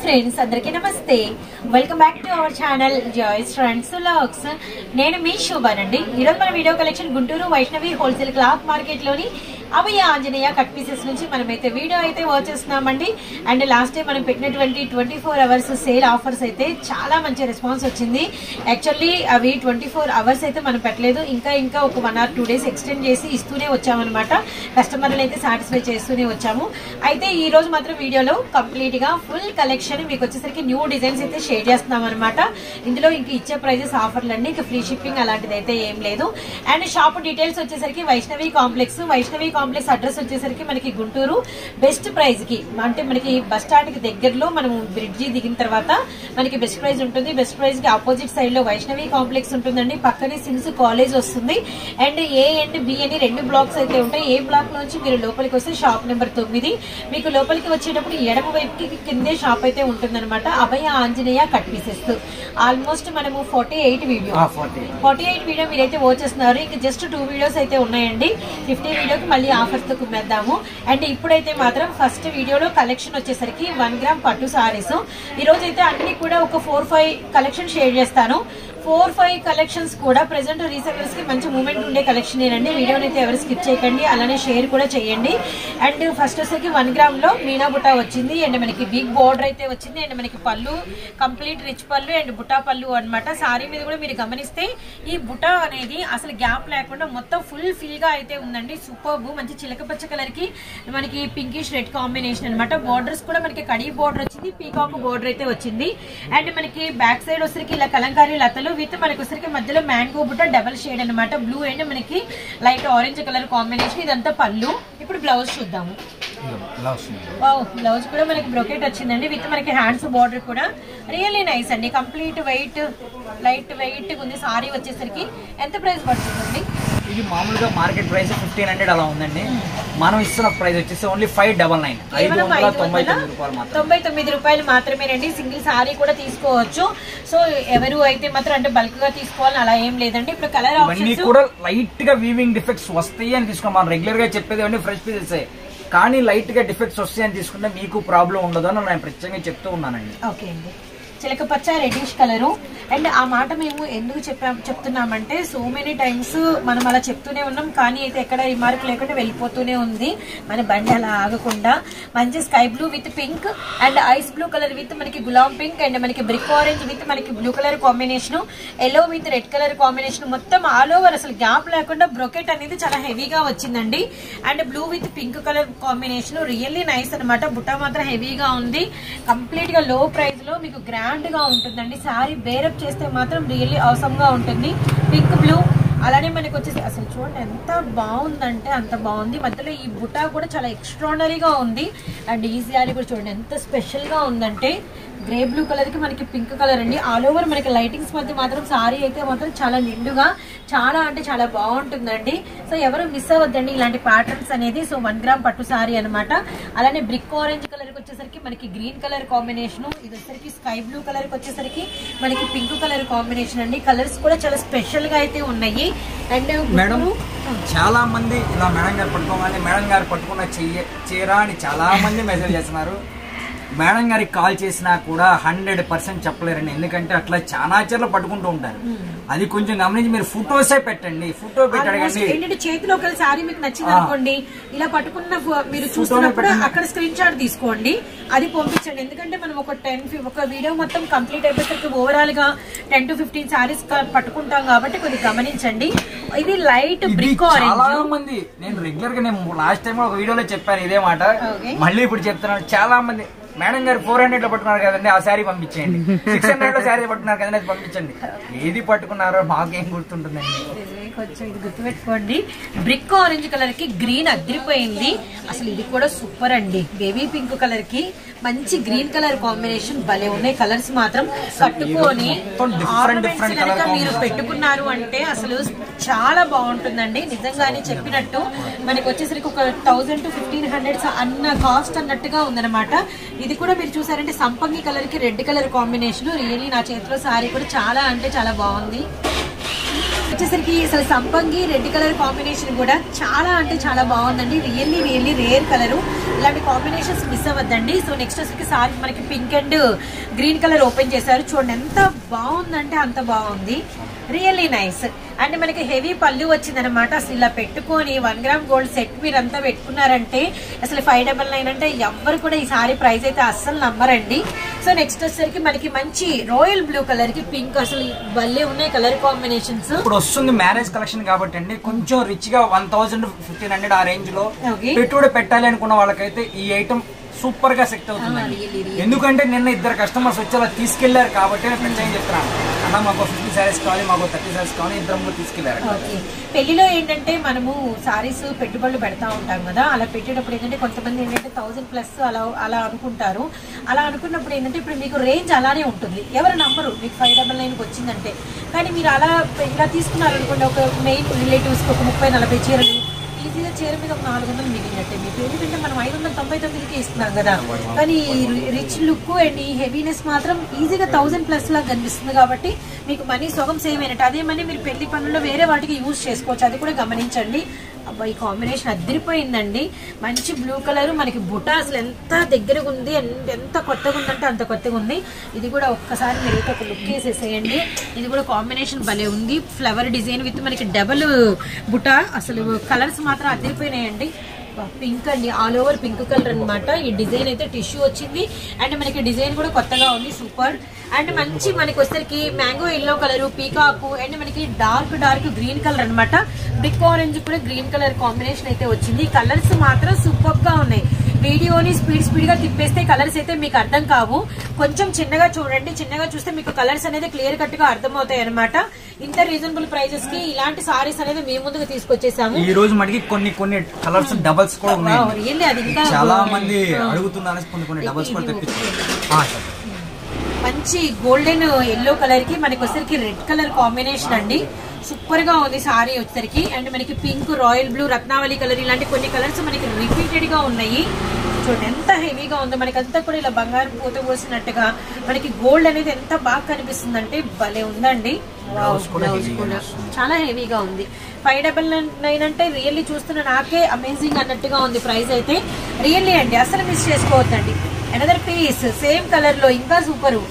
Friends అందరికీ నమస్తే. Welcome back to our channel joys friends vlogs. నేను మీ శోభానండి. ఈరోజు మన video collection Guntur Vaishnavi wholesale cloth market లోని అభయ ఆంజనేయ కట్ పీసెస్ నుంచి మనమైతే వీడియో అయితే వాచ్ చేస్తున్నామండి. అండ్ లాస్ట్ టైం మనం పెట్టినటువంటి 24 అవర్స్ సేల్ ఆఫర్స్ అయితే చాలా మంచి రెస్పాన్స్ వచ్చింది. యాక్చువల్లీ అవి 24 అవర్స్ అయితే మనం పెట్టలేదు, ఇంకా ఒక 1 or 2 days ఎక్స్టెండ్ చేసి ఇస్తూనే వచ్చామన్నమాట. కస్టమర్లు అయితే సాటిస్ఫై చేస్తూనే వచ్చాము. అయితే ఈ రోజు మాత్రం వీడియోలో కంప్లీట్ గా ఫుల్ కలెక్షన్ మీకు వచ్చేసరికి న్యూ డిజైన్స్ అయితే షేర్ చేస్తున్నాం అనమాట. ఇందులో ఇంక ఇచ్చే ప్రైజెస్ ఆఫర్లు అండి, ఇంకా ఫ్రీ షిప్పింగ్ అలాంటిది అయితే ఏం లేదు. అండ్ షాప్ డీటెయిల్స్ వచ్చేసరికి వైష్ణవి కాంప్లెక్స్ అడ్రస్ వచ్చేసరికి మనకి గుంటూరు బెస్ట్ ప్రైజ్ కి, అంటే మనకి బస్ స్టాండ్ కి దగ్గరలో మనం బ్రిడ్జి దిగిన తర్వాత మనకి బెస్ట్ ప్రైజ్ ఉంటుంది. బెస్ట్ ప్రైజ్ కి ఆపోజిట్ సైడ్ లో వైష్ణవి కాంప్లెక్స్ ఉంటుందండి. పక్కనే సిమ్స్ కాలేజ్ వస్తుంది. అండ్ ఏ అండ్ బి అని 2 బ్లాక్స్ అయితే ఉంటాయి. ఏ బ్లాక్ నుంచి మీరు లోపలికి వస్తే షాప్ నెంబర్ 9. మీకు లోపలికి వచ్చేటప్పుడు ఎడమ వైపుకి కిందే షాప్ అయితే ఉంటుందన్నమాట. అభయ ఆంజనేయ కట్ పీసెస్. ఆల్మోస్ట్ మనము 48 వీడియో మీరైతే వాచ్ చేస్తున్నారు. ఇంకా జస్ట్ 2 వీడియోస్ అయితే ఉన్నాయండి. 50 వీడియోకి మళ్ళీ ఆఫర్స్ తో కుమ్మేద్దాము. అండ్ ఇప్పుడైతే మాత్రం ఫస్ట్ వీడియోలో కలెక్షన్ వచ్చేసరికి 1 గ్రామ్ పట్టు సారీస్. ఈ రోజు అయితే అన్ని కూడా ఒక 4-5 కలెక్షన్ షేర్ చేస్తాను. 4-5 కలెక్షన్స్ కూడా ప్రెసెంట్ రీసెలర్స్ కి మంచి మూమెంట్ ఉండే కలెక్షన్ ఏనండి. వీడియోని అయితే ఎవరు స్కిప్ చేయకండి, అలానే షేర్ కూడా చేయండి. అండ్ ఫస్ట్ వచ్చేసరికి 1 గ్రామ్ లో మీనా బుటా వచ్చింది. అండ్ మనకి బిగ్ బోర్డర్ అయితే వచ్చింది. అండ్ మనకి పళ్ళు కంప్లీట్ రిచ్ పళ్ళు అండ్ బుటా పళ్ళు అనమాట. సారీ మీద కూడా మీరు గమనిస్తే ఈ బుటా అనేది అసలు గ్యాప్ లేకుండా మొత్తం ఫుల్ ఫిల్ గా అయితే ఉందండి. సూపర్బ్. మంచి చిలక పచ్చ కలర్ కి మనకి పింకిష్ రెడ్ కాంబినేషన్ అనమాట. బోర్డర్స్ కూడా మనకి కడీ బోర్డర్ వచ్చింది, పీకాక్ బోర్డర్ అయితే వచ్చింది. అండ్ మనకి బ్యాక్ సైడ్ వచ్చరికి ఇలా కలంకారీ లతలు విత్ మనకి వచ్చరికి మధ్యలో మ్యాంగో బుట్ట డబల్ షేడ్ అనమాట. బ్లూ అండ్ మనకి లైట్ ఆరెంజ్ కలర్ కాంబినేషన్. ఇదంతా పళ్ళు. ఇప్పుడు బ్లౌజ్ చూద్దాము. బ్లౌజ్ కూడా మనకి బ్రోకెట్ వచ్చిందండి. విత్ మనకి హ్యాండ్స్ బార్డర్ కూడా రియల్లీ నైస్ అండి. కంప్లీట్ వెయిట్, లైట్ వెయిట్ ఉంది. సారీ వచ్చేసరికి ఎంత ప్రైస్ పడుతుందండి? ఇది మామూలుగా మార్కెట్ ప్రైస్ 1500 అలా ఉందండి. మనం ఇస్తున్న ప్రైస్ వచ్చేసి ఓన్లీ 599. 599 రూపాయలు మాత్రమేనండి. సింగిల్ సారీ కూడా తీసుకోవచ్చు. సో ఎవరు అయితే మాత్రం అంటే బల్క్ గా తీసుకోవాలని అలా ఏం లేదండి. ఇప్పుడు కలర్ ఆప్షన్స్ కూడా లైట్ గా వీవింగ్ డిఫెక్ట్స్ వస్తాయి అని తీసుకోవాలి. మనం రెగ్యులర్ గా చెప్పేది ఫ్రెష్ పీసెస్, కానీ లైట్ గా డిఫెక్ట్స్ వస్తాయని తీసుకుంటే మీకు ప్రాబ్లం ఉండదు అని నేను ప్రత్యేకంగా చెప్తూ ఉన్నానండి. ఓకే అండి. చిలక పచ్చ రెడ్డిష్ కలరు. అండ్ ఆ మాట మేము ఎందుకు చెప్తున్నామంటే సో మెనీ టైమ్స్ మనం అలా చెప్తూనే ఉన్నాం, కానీ అయితే ఎక్కడ రిమార్క్ లేకుండా వెళ్ళిపోతూనే ఉంది మన బండి అలా ఆగకుండా. మంచి sky blue with pink and ice blue colour with మనకి గులాం పింక్ అండ్ మనకి బ్రిక్ ఆరెంజ్ విత్ మనకి blue colour combination, yellow with red colour combination. మొత్తం ఆల్ ఓవర్ అసలు గ్యాప్ లేకుండా బ్రోకెట్ అనేది చాలా హెవీగా వచ్చిందండి. And blue with pink colour combination really nice అనమాట. బుట్ట మాత్రం హెవీగా ఉంది. కంప్లీట్ గా లో ప్రైస్ లో మీకు గ్రాండ్ గా ఉంటుందండి. సారీ బేరప్ చేస్తే మాత్రం రియల్లీ అవసరం గా ఉంటుంది. పింక్ బ్లూ అలానే మనకి వచ్చేసి అసలు చూడండి ఎంత బాగుందంటే అంత బాగుంది. మధ్యలో ఈ బుటా కూడా చాలా ఎక్స్ట్రాడనరీగా ఉంది. అండ్ ఈ శారీ కూడా చూడండి ఎంత స్పెషల్ గా ఉందంటే గ్రే బ్లూ కలర్ కి మనకి పింక్ కలర్ అండి. ఆల్ ఓవర్ మనకి లైటింగ్స్ మధ్య మాత్రం సారీ అయితే మాత్రం చాలా నిండుగా చాలా అంటే చాలా బాగుంటుందండి. సో ఎవరు మిస్ అవ్వద్దండి ఇలాంటి ప్యాటర్న్స్ అనేది. సో 1 గ్రామ్ పట్టు సారీ అనమాట. అలానే బ్రిక్ ఆరెంజ్ కలర్ కి వచ్చేసరికి మనకి గ్రీన్ కలర్ కాంబినేషన్, ఇది వచ్చేసరికి స్కై బ్లూ కలర్ కి వచ్చేసరికి మనకి పింక్ కలర్ కాంబినేషన్ అండి. కలర్స్ కూడా చాలా స్పెషల్ గా అయితే ఉన్నాయి. అండ్ మేడం చాలా మంది ఇలా మేడం గారు పట్టుకోగానే మేడం గారు పట్టుకున్న చీర అని చాలా మంది మెసేజ్ చేస్తున్నారు. మేడం గారికి కాల్ చేసినా కూడా 100% చెప్పలేరండి, ఎందుకంటే అట్లా చాలా చీరలు పట్టుకుంటూ ఉంటారు. అది కొంచెం గమనించి మీరు ఫోటోసే పెట్టండి. ఫోటో పెట్టండి. ఏంటంటే చేతిలో ఒక సారీ మీకు నచ్చింది అనుకోండి, ఇలా పట్టుకున్న మీరు చూస్తున్నప్పుడు అక్కడ స్క్రీన్ షాట్ తీసుకోండి, అది పంపించండి. ఎందుకంటే మనం ఒక వీడియో మొత్తం కంప్లీట్ అయిపోతే ఓవరాల్ గా 10 to 15 సారీస్ పట్టుకుంటాం కాబట్టి కొద్దిగా గమనించండి. ఇది లైట్ బ్రిక్ ఆరెంజ్. చాలా మంది నేను రెగ్యులర్ గా నేను లాస్ట్ టైం ఒక వీడియోలో చెప్పాను ఇదే మాట, మళ్ళీ ఇప్పుడు చెప్తున్నాను. చాలా మంది మేడం గారు 400 లో పట్టుకున్నారు కదండి, ఆ శారీ పంపించేయండి. 600 లో శారీ పట్టుకున్నారు కదండి, అది పంపించండి. ఏది పట్టుకున్నారో మాకేం గుర్తుంటుందండి. కొంచెం ఇది గుర్తుపెట్టుకోండి. బ్రిక్ ఆరెంజ్ కలర్ కి గ్రీన్ అదిరిపోయింది. అసలు ఇది కూడా సూపర్ అండి. బేబీ పింక్ కలర్ కి మంచి గ్రీన్ కలర్ కాంబినేషన్ భలే ఉన్నాయి. కలర్స్ మాత్రం కట్టుకొని మీరు పెట్టుకున్నారు అంటే అసలు చాలా బాగుంటుందండి. నిజంగానే చెప్పినట్టు మనకి వచ్చేసరికి ఒక 1000 to 1500 అన్న కాస్ట్ అన్నట్టుగా ఉందన్నమాట. ఇది కూడా మీరు చూసారంటే సంపంగి కలర్ కి రెడ్ కలర్ కాంబినేషన్. రియల్లీ నా చేతిలో సారీ కూడా చాలా అంటే చాలా బాగుంది. వచ్చేసరికి అసలు సంపంగి రెడ్ కలర్ కాంబినేషన్ కూడా చాలా అంటే చాలా బాగుందండి. Really rare colour. ఇలాంటి కాంబినేషన్స్ మిస్ అవ్వద్దండి. సో నెక్స్ట్ వచ్చేసరికి సారీ మనకి pink and green colour open చేశారు. చూడండి ఎంత బాగుందంటే అంత బాగుంది. Really nice. అండ్ మనకి హెవీ పళ్ళు వచ్చిందనమాట. అసలు ఇలా పెట్టుకొని 1 గ్రామ్ గోల్డ్ సెట్ మీరంతా పెట్టుకున్నారంటే అసలు 599 అంటే ఎవ్వరు కూడా ఈ సారీ ప్రైస్ అయితే అస్సలు నమ్మరండి. సో నెక్స్ట్ వచ్చేసరికి మనకి మంచి రాయల్ బ్లూ కలర్ కి పింక్ అసలు భలే ఉన్నాయి కలర్ కాంబినేషన్స్. ఇప్పుడు వస్తుంది మ్యారేజ్ కలెక్షన్ కాబట్టి అండి కొంచెం రిచ్ గా 1000-1500 ఆ రేంజ్ లో పెట్టుబడి పెట్టాలి అనుకున్న వాళ్ళకైతే ఈ ఐటమ్ సూపర్ గా సెట్ అవుతుంది. ఎందుకంటే నిన్న 2 కస్టమర్స్ వచ్చి అలా తీసుకెళ్లారు కాబట్టి నేను ప్రత్యేకంగా చెప్తున్నాను. అన్న మాకు 50 సారీస్ కావాలి, మాకు 30 సారీస్ కావాలి, 2 తీసుకెళ్లారు. పెళ్లిలో ఏంటంటే మనము సారీస్ పెట్టుబడులు పెడతా ఉంటాం కదా. అలా పెట్టేటప్పుడు ఏంటంటే కొంతమంది ఏంటంటే 1000+ అలా అనుకుంటారు. అలా అనుకున్నప్పుడు ఏంటంటే ఇప్పుడు మీకు రేంజ్ అలానే ఉంటుంది. ఎవరు నమ్మరు మీకు 599కి వచ్చిందంటే. కానీ మీరు అలా ఇలా తీసుకున్నారు అనుకోండి, ఒక మెయిన్ రిలేటివ్స్ కి ఒక 30-40 చీరలు ఈజీగా చీర మీద ఒక 400 మిగిలినట్టే మీకు. ఎందుకంటే మనం 599కి ఇస్తున్నాం కదా. కానీ రిచ్ లుక్ అండ్ ఈ హెవీనెస్ మాత్రం ఈజీగా 1000+ లాగా కనిపిస్తుంది. కాబట్టి మీకు మనీ సొగం సేవ్ అయినట్టు. అదే మనీ మీరు పెళ్లి పనుల్లో వేరే వాటికి యూజ్ చేసుకోవచ్చు. అది కూడా గమనించండి. అబ్బా ఈ కాంబినేషన్ అదిరిపోయిందండి. మంచి బ్లూ కలర్ మనకి బుట్ట అసలు ఎంత దగ్గరగా ఉంది, ఎంత కొత్తగా ఉందంటే అంత కొత్తగా ఉంది. ఇది కూడా ఒక్కసారి మీరు అయితే ఒక లుక్ వేసేసేయండి. ఇది కూడా కాంబినేషన్ భలే ఉంది. ఫ్లవర్ డిజైన్ విత్ మనకి డబల్ బుట్ట. అసలు కలర్స్ మాత్రం అదిరిపోయినాయండి. పింక్ అండి, ఆల్ ఓవర్ పింక్ కలర్ అనమాట. ఈ డిజైన్ అయితే టిష్యూ వచ్చింది అండ్ మనకి డిజైన్ కూడా కొత్తగా ఉంది. సూపర్. అండ్ మంచి మనకి వచ్చేసరికి మ్యాంగో ఎల్లో కలర్, పీకాకు అండ్ మనకి డార్క్ గ్రీన్ కలర్ అనమాట. బ్రిక్ ఆరెంజ్ కూడా గ్రీన్ కలర్ కాంబినేషన్ అయితే వచ్చింది. కలర్స్ మాత్రం సూపర్ గా ఉన్నాయి. వీడియోని స్పీడ్ గా తిప్పేస్తే కలర్స్ అయితే మీకు అర్థం కావు. కొంచెం చిన్నగా చూడండి. చిన్నగా చూస్తే మీకు కలర్స్ అనేది క్లియర్ కట్ గా అర్థమవుతాయి అనమాట. ఇంత రీజనబుల్ ప్రైజెస్ కి ఇలాంటి సారీస్ అనేది మీ ముందుకు తీసుకొచ్చేసాము. ఈ రోజు మనకి కొన్ని కలర్స్ డబల్స్ కూడా ఉన్నాయి. అది ఇంకా చాలా మంది అడుగుతున్నారు. కొన్ని డబల్స్ కూడా తెప్పించారు. మంచి గోల్డెన్ ఎల్లో కలర్ కి మనకి వచ్చేసరికి రెడ్ కలర్ కాంబినేషన్ అండి. సూపర్ గా ఉంది సారీ వచ్చేసరికి. అండ్ మనకి పింక్, రాయల్ బ్లూ, రత్నావళి కలర్ ఇలాంటి కొన్ని కలర్స్ మనకి రిపీటెడ్ గా ఉన్నాయి. చూడండి ఎంత హెవీగా ఉందో. మనకి అంతా కూడా ఇలా బంగారం పూత పోసినట్టుగా మనకి గోల్డ్ అనేది ఎంత బాగా కనిపిస్తుంది అంటే భలే ఉందండి. బ్లౌజ్ కూడా చాలా హెవీగా ఉంది. 599 అంటే రియల్లీ చూస్తున్న నాకే అమేజింగ్ అన్నట్టుగా ఉంది ప్రైస్ అయితే. రియల్లీ అండి అసలు మిస్ చేసుకోవద్దండి. అనదర్ పీస్ సేమ్ కలర్ లో ఇంకా సూపర్.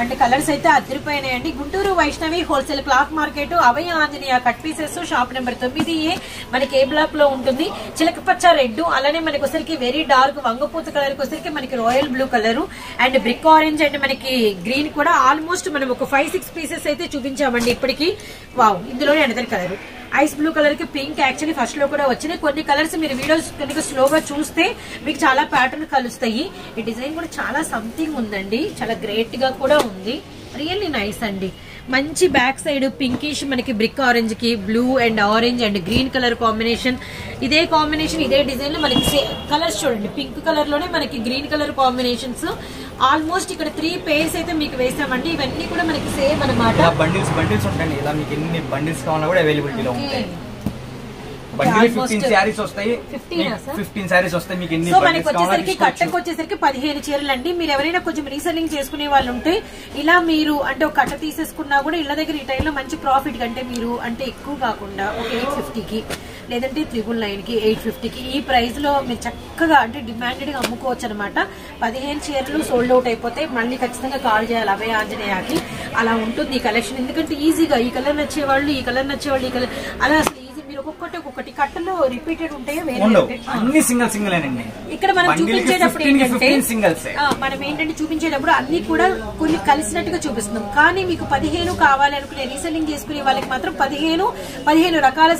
అండ్ కలర్స్ అయితే అదిరిపోయినాయండి. Guntur Vaishnavi wholesale cloth market, Abhaya Anjaneya cut pieces, shop number 9A మనకి ఏ బ్లాక్ లో ఉంటుంది. చిలకపచ్చ రెడ్, అలానే మనకి వచ్చరికి వెరీ డార్క్ వంగపూత కలర్ కి వచ్చరికి మనకి royal blue colour and brick orange and మనకి గ్రీన్ కూడా ఆల్మోస్ట్ మనం ఒక 5-6 పీసెస్ అయితే చూపించామండి ఇప్పటికి. వావ్, ఇందులోనే another colour ice blue colour కి పింక్ యాక్చువల్లీ ఫస్ట్ లో కూడా వచ్చినాయి. కొన్ని కలర్స్ మీరు వీడియోస్ కనుక స్లోగా చూస్తే మీకు చాలా ప్యాటర్న్ కలుస్తాయి. ఈ డిజైన్ కూడా చాలా సంథింగ్ ఉందండి. చాలా గ్రేట్ గా కూడా ఉంది. రియల్లీ నైస్ అండి. మంచి బ్యాక్ సైడ్ పింకిష్ మనకి బ్రిక్ ఆరెంజ్ కి blue and orange and green colour combination. ఇదే కాంబినేషన్ ఇదే డిజైన్ లో మనకి కలర్స్ చూడండి. పింక్ కలర్ లోనే మనకి గ్రీన్ కలర్ కాంబినేషన్స్. ఆల్మోస్ట్ ఇక్కడ 3 పేర్స్ అయితే మీకు వేసామండి. ఇవన్నీ కూడా మనకి సేమ్ అనమాట. బండిల్స్ ఉంటాయి. ఇలా మీకు ఎన్ని బండిల్స్ కావాలన్నా కూడా అవైలబిలిటీలో ఉంటాయి. 15 సారీస్ వస్తాయి. 15 సారీస్ వస్తాయి మీకు. ఎన్ని మనకి వచ్చేసరికి కట్టకు వచ్చేసరికి 15 చీరలు అండి. మీరు ఎవరైనా కొంచెం రీసెల్లింగ్ చేసుకునే వాళ్ళు ఉంటే ఇలా మీరు అంటే ఒక కట్ట తీసేసుకున్నా కూడా ఇళ్ళ దగ్గర ఈ టైంలో మంచి ప్రాఫిట్ కంటే మీరు అంటే ఎక్కువ కాకుండా ఒక 850కి లేదంటే 999కి 850కి ఈ ప్రైస్ లో మీరు చక్కగా అంటే డిమాండెడ్ గా అమ్ముకోవచ్చు అనమాట. 15 చీరలు సోల్డ్ అవుట్ అయిపోతే మళ్ళీ ఖచ్చితంగా కాల్ చేయాలి అభయ ఆంజనేయకి. అలా ఉంటుంది ఈ కలెక్షన్. ఎందుకంటే ఈజీగా ఈ కలర్ నచ్చేవాళ్ళు ఈ కలర్ అలా అసలు మీరు ఒక్కొక్కటి కట్టలో రిపీటెడ్ ఉంటాయో అన్ని సింగిల్ అండి. ఇక్కడ మనం చూపించేటప్పుడు ఏంటంటే మనం ఏంటంటే చూపించేటప్పుడు అన్ని కూడా కొన్ని కలిసినట్టుగా చూపిస్తున్నాం. కానీ మీకు 15 కావాలి అనుకునే రీసెల్లింగ్ చేసుకునే వాళ్ళకి మాత్రం 15 రకాల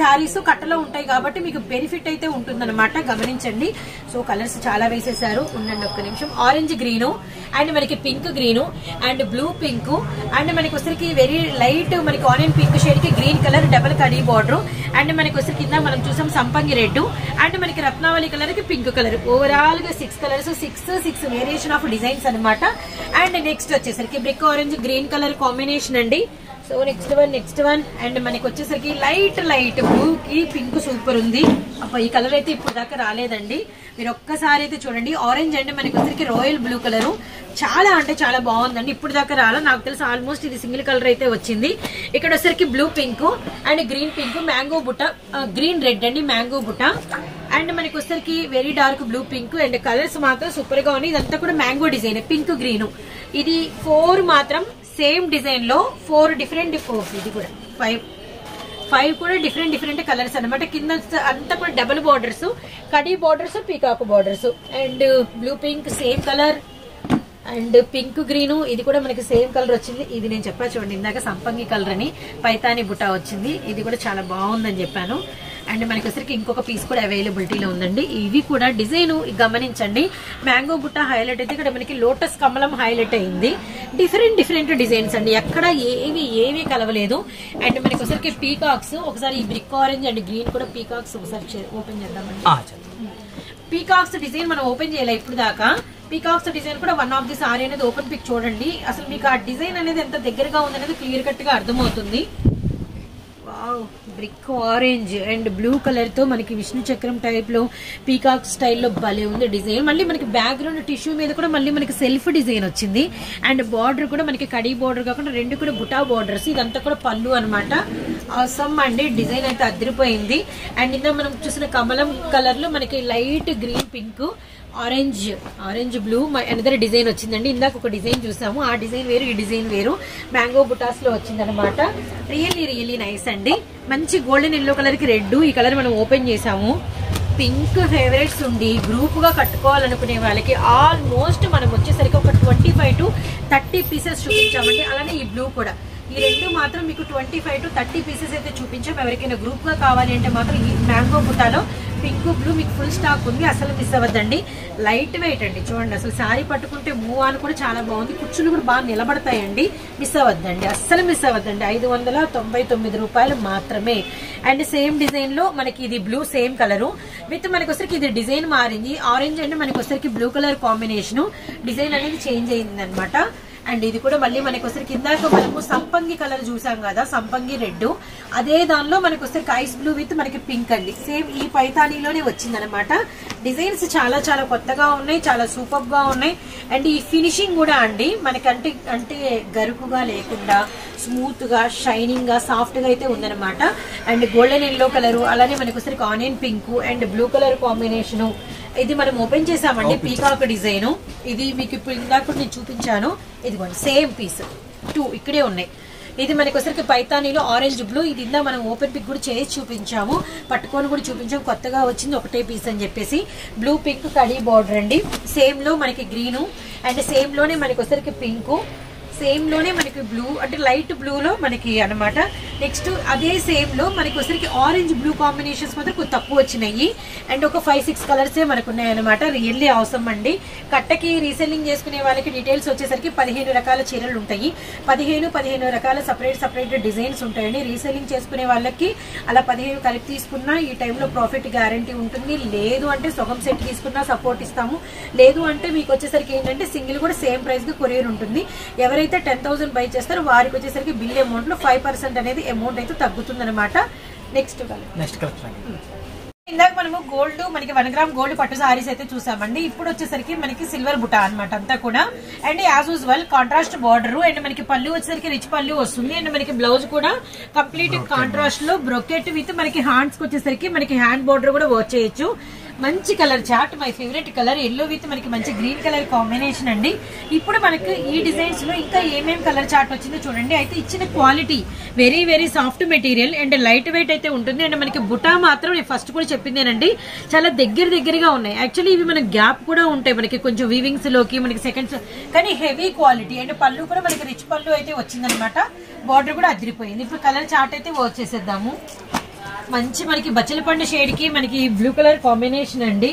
శారీస్ కట్టలో ఉంటాయి కాబట్టి మీకు బెనిఫిట్ అయితే ఉంటుందన్నమాట. గమనించండి. సో కలర్స్ చాలా వేసేసారు. ఉండండి ఒక్క నిమిషం. ఆరెంజ్ గ్రీను అండ్ మనకి pink green and blue pink and మనకి వచ్చరికి వెరీ లైట్ మనకి ఆరెంజ్ పింక్ షేడ్ కి green colour double khadi border and మనకి వచ్చి కింద మనం చూసాం సంపంగి రెడ్ అండ్ మనకి రత్నావళి కలర్ కి పింక్ కలర్. ఓవరాల్ గా 6 కలర్స్ 6 వేరియేషన్ ఆఫ్ డిజైన్స్ అనమాట. అండ్ నెక్స్ట్ వచ్చేసరికి brick orange green colour combination అండి. సో నెక్స్ట్ వన్ అండ్ మనకి వచ్చేసరికి లైట్ బ్లూ కి పింక్ సూపర్ ఉంది. అబ్బా ఈ కలర్ అయితే ఇప్పుడు దాకా రాలేదండి, మీరు ఒక్కసారి అయితే చూడండి. ఆరెంజ్ అండ్ మనకి వచ్చేసరికి రాయల్ బ్లూ కలర్ చాలా అంటే చాలా బాగుందండి. ఇప్పుడు దాకా రాలా, నాకు తెలిసి ఆల్మోస్ట్ ఇది సింగిల్ కలర్ అయితే వచ్చింది. ఇక్కడ వచ్చేసరికి blue pink and green pink, mango బుట్ట, గ్రీన్ రెడ్ అండి మ్యాంగో బుట్ట. అండ్ మనకి వచ్చేసరికి very dark blue pink and colours మాత్రం సూపర్ గా ఉన్నాయి. ఇదంతా కూడా మ్యాంగో డిజైన్, పింక్ గ్రీన్. ఇది 4 మాత్రం సేమ్ డిజైన్ లో 4 డిఫరెంట్, ఇది కూడా 5 కూడా డిఫరెంట్ కలర్స్ అనమాట. కింద అంతా కూడా double borders, khadi borders, peacock borders and blue pink same colour and pink green. ఇది కూడా మనకి సేమ్ కలర్ వచ్చింది. ఇది నేను చెప్పా చూడండి ఇందాక సంపంగి కలర్ అని, పైతాని బుట్ట వచ్చింది. ఇది కూడా చాలా బాగుందని చెప్పాను. అండ్ మనకి వచ్చరికి ఇంకొక పీస్ కూడా అవైలబిలిటీలో ఉందండి. ఇవి కూడా డిజైన్ గమనించండి, మ్యాంగో బుట్ట హైలైట్ అయితే ఇక్కడ మనకి లోటస్ కమలం హైలైట్ అయింది. డిఫరెంట్ డిజైన్స్ అండి, ఎక్కడ ఏవి కలవలేదు. అండ్ మనకి ఒకసారికి పీకాక్స్, ఒకసారి ఈ బ్రిక్ ఆరెంజ్ అండ్ గ్రీన్ కూడా పీకాక్స్ ఒకసారి ఓపెన్ చేద్దామండి. పీకాక్స్ డిజైన్ మనం ఓపెన్ చేయలే ఇప్పుడు దాకా. పీకాక్స్ డిజైన్ కూడా వన్ ఆఫ్ ది సారీ అనేది ఓపెన్ పిక్ చూడండి, అసలు మీకు ఆ డిజైన్ అనేది ఎంత దగ్గరగా ఉందనేది క్లియర్ కట్ గా అర్థమవుతుంది. Wow, brick orange and blue colour తో మనకి విష్ణు చక్రం టైప్ లో పీకాక్ స్టైల్లో భలే ఉంది డిజైన్. మళ్ళీ మనకి బ్యాక్గ్రౌండ్ టిష్యూ మీద కూడా మళ్ళీ మనకి సెల్ఫ్ డిజైన్ వచ్చింది. అండ్ బార్డర్ కూడా మనకి కడీ బార్డర్ కాకుండా 2 కూడా బుటా బార్డర్స్. ఇదంతా కూడా పళ్ళు అనమాట. అవసరం అండి, డిజైన్ అయితే అదిరిపోయింది. అండ్ ఇందా మనం చూసిన కమలం కలర్ లో మనకి light green pink orange blue another design వచ్చిందండి. ఇందాక ఒక డిజైన్ చూసాము, ఆ డిజైన్ వేరు ఈ డిజైన్ వేరు. మ్యాంగో బుటాస్ లో వచ్చింది అనమాట. రియల్లీ నైస్ అండి. మంచి గోల్డెన్ ఎల్లో కలర్ కి రెడ్, ఈ కలర్ మనం ఓపెన్ చేసాము. పింక్ ఫేవరెట్స్ ఉండి గ్రూప్ గా కట్టుకోవాలనుకునే వాళ్ళకి ఆల్మోస్ట్ మనం వచ్చేసరికి ఒక 25 to 30 పీసెస్ చూపించామండి. అలానే ఈ బ్లూ కూడా, ఈ 2 మాత్రం మీకు 25 to 30 పీసెస్ అయితే చూపించాం. ఎవరికైనా గ్రూప్ గా కావాలి అంటే మాత్రం ఈ మ్యాంగో బుటాలో పింక్ బ్లూ మీకు ఫుల్ స్టాక్ ఉంది, అసలు మిస్ అవ్వద్దండి. లైట్ వెయిట్ అండి, చూడండి అసలు శారీ పట్టుకుంటే మూవ్ ఆన్ కూడా చాలా బాగుంది. కుచ్చులు కూడా బాగా నిలబడతాయండి, మిస్ అవ్వద్దండి, అస్సలు మిస్ అవ్వద్దండి. 599 రూపాయలు మాత్రమే. అండ్ సేమ్ డిజైన్ లో మనకి ఇది బ్లూ సేమ్ కలరు విత్ మనకి వచ్చరికి ఇది డిజైన్ మారింది. ఆరెంజ్ అండ్ మనకి వచ్చరికి బ్లూ కలర్ కాంబినేషన్ డిజైన్ అనేది చేంజ్ అయింది అనమాట. అండ్ ఇది కూడా మళ్ళీ మనకి వచ్చరికి ఇందాక మనము సంపంగి కలర్ చూసాం కదా, సంపంగి రెడ్, అదే దానిలో మనకి వచ్చరికి ఐస్ బ్లూ విత్ మనకి పింక్ అండి. సేమ్ ఈ పైతానీలోనే వచ్చింది అనమాట. డిజైన్స్ చాలా కొత్తగా ఉన్నాయి, చాలా సూపర్ గా ఉన్నాయి. అండ్ ఈ ఫినిషింగ్ కూడా అండి మనకి అంటే గరుకుగా లేకుండా స్మూత్ గా షైనింగ్ గా సాఫ్ట్ గా అయితే ఉందన్నమాట. అండ్ గోల్డెన్ ఎల్లో కలర్, అలానే మనకి వచ్చరికి onion pink and blue colour combination. ఇది మనం ఓపెన్ చేసామండి, పీకాక్ డిజైన్. ఇది మీకు ఇప్పుడు ఇందాక నేను చూపించాను, ఇదిగోండి సేమ్ పీస్ 2 ఇక్కడే ఉన్నాయి. ఇది మనకి వచ్చరికి పైతానీలో ఆరెంజ్ బ్లూ. ఇది ఇందా మనం ఓపెన్ పిక్ కూడా చేసి చూపించాము, పట్టుకొని కూడా చూపించాము. కొత్తగా వచ్చింది ఒకటే పీస్ అని చెప్పేసి. బ్లూ పింక్ కడీ బార్డర్ అండి. సేమ్ లో మనకి గ్రీను అండ్ సేమ్ లోనే మనకి వచ్చరికి పింక్, సేమ్ లోనే మనకి బ్లూ అంటే లైట్ బ్లూ లో మనకి అనమాట. నెక్స్ట్ అదే సేమ్ లో మనకి వచ్చరికి ఆరెంజ్ బ్లూ కాంబినేషన్స్ మాత్రం కొంచెం తక్కువ వచ్చినాయి. అండ్ ఒక 5-6 కలర్స్ మనకు ఉన్నాయి అనమాట. రియల్లీ అవసరం అండి. కట్టకి రీసెల్లింగ్ చేసుకునే వాళ్ళకి డీటెయిల్స్ వచ్చేసరికి 15 రకాల చీరలు ఉంటాయి. 15 రకాల సపరేట్ డిజైన్స్ ఉంటాయండి. రీసెల్లింగ్ చేసుకునే వాళ్ళకి అలా 15 కలిపి తీసుకున్నా ఈ టైంలో ప్రాఫిట్ గ్యారంటీ ఉంటుంది. లేదు అంటే సగం సెట్ తీసుకున్నా సపోర్ట్ ఇస్తాము. లేదు అంటే మీకు వచ్చేసరికి ఏంటంటే సింగిల్ కూడా సేమ్ ప్రైస్ గా కొరియర్ ఉంటుంది. ఎవరైతే 10,000 బై చేస్తారో వారికి వచ్చేసరికి బిల్ అమౌంట్ లో 5% అనేది అమౌంట్ అయితే తగ్గుతుంది అనమాట. నెక్స్ట్ ఇందాక మనము గోల్డ్ మనకి 1 గ్రామ్ గోల్డ్ పట్టు సారీస్ అయితే చూసామండి. ఇప్పుడు వచ్చేసరికి మనకి సిల్వర్ బుటా అనమాట అంతా కూడా. And as usual contrast border and మనకి పళ్ళు వచ్చేసరికి రిచ్ పళ్ళు వస్తుంది. అండ్ మనకి బ్లౌజ్ కూడా కంప్లీట్ కాంట్రాస్ట్ లో బ్రొకెట్ విత్ మనకి హ్యాండ్స్ వచ్చేసరికి మనకి హ్యాండ్ బార్డర్ కూడా వర్క్ చేయొచ్చు. మంచి colour chart, my favourite colour yellow with మనకి మంచి గ్రీన్ కలర్ కాంబినేషన్ అండి. ఇప్పుడు మనకి ఈ డిజైన్స్ లో ఇంకా ఏమేమి కలర్ చార్ట్ వచ్చిందో చూడండి. అయితే ఇచ్చిన quality very soft material and light weight అయితే ఉంటుంది. అండ్ మనకి బుటా మాత్రం నేను ఫస్ట్ కూడా చెప్పిందేనండి, చాలా దగ్గరగా ఉన్నాయి. యాక్చువల్లీ ఇవి మనకి గ్యాప్ కూడా ఉంటాయి మనకి కొంచెం వీవింగ్స్ లోకి మనకి సెకండ్స్, కానీ హెవీ క్వాలిటీ. అండ్ పళ్ళు కూడా మనకి రిచ్ పళ్ళు అయితే వచ్చిందనమాట. బార్డర్ కూడా అదిరిపోయింది. ఇప్పుడు కలర్ చార్ట్ అయితే వర్క్ చేసేద్దాము. మంచి మనకి బచ్చలపండు షేడ్ కి మనకి బ్లూ కలర్ కాంబినేషన్ అండి.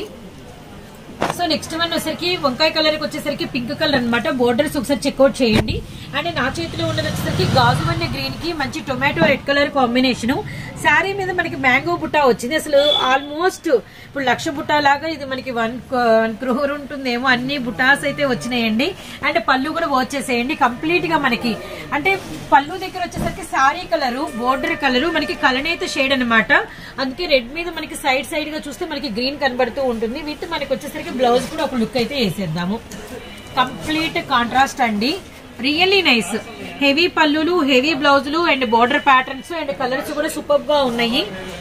సో నెక్స్ట్ వన్ వచ్చేసరికి వంకాయ కలర్ కి వచ్చేసరికి పింక్ కలర్ అనమాట. బోర్డర్స్ ఒకసారి చెక్అవుట్ చేయండి. అండ్ నా చేతిలో ఉన్నది వచ్చేసరికి గాజు వన్నె గ్రీన్ కి మంచి tomato red colour combination. Sari మీద మనకి మ్యాంగో బుట్ట వచ్చింది. అసలు ఆల్మోస్ట్ ఇప్పుడు 1,00,000 బుట్ట లాగా ఇది మనకి 1 crore ఉంటుందేమో. అన్ని బుటాస్ అయితే వచ్చినాయండి. అండ్ పళ్ళు కూడా వచ్చేసేయండి కంప్లీట్ గా మనకి. అంటే పళ్ళు దగ్గర వచ్చేసరికి శారీ కలరు, బోర్డర్ కలరు మనకి కలనేత షేడ్ అనమాట. అందుకే రెడ్ మీద మనకి సైడ్ గా చూస్తే మనకి గ్రీన్ కనబడుతూ ఉంటుంది. విత్ మనకి వచ్చేసరికి బ్లౌజ్ కూడా ఒక లుక్ అయితే వేసేద్దాము. కంప్లీట్ కాంట్రాస్ట్ అండి. Really nice. హెవీ పళ్ళులు, హెవీ బ్లౌజులు and border patterns and colours కూడా సూపర్ గా ఉన్నాయి.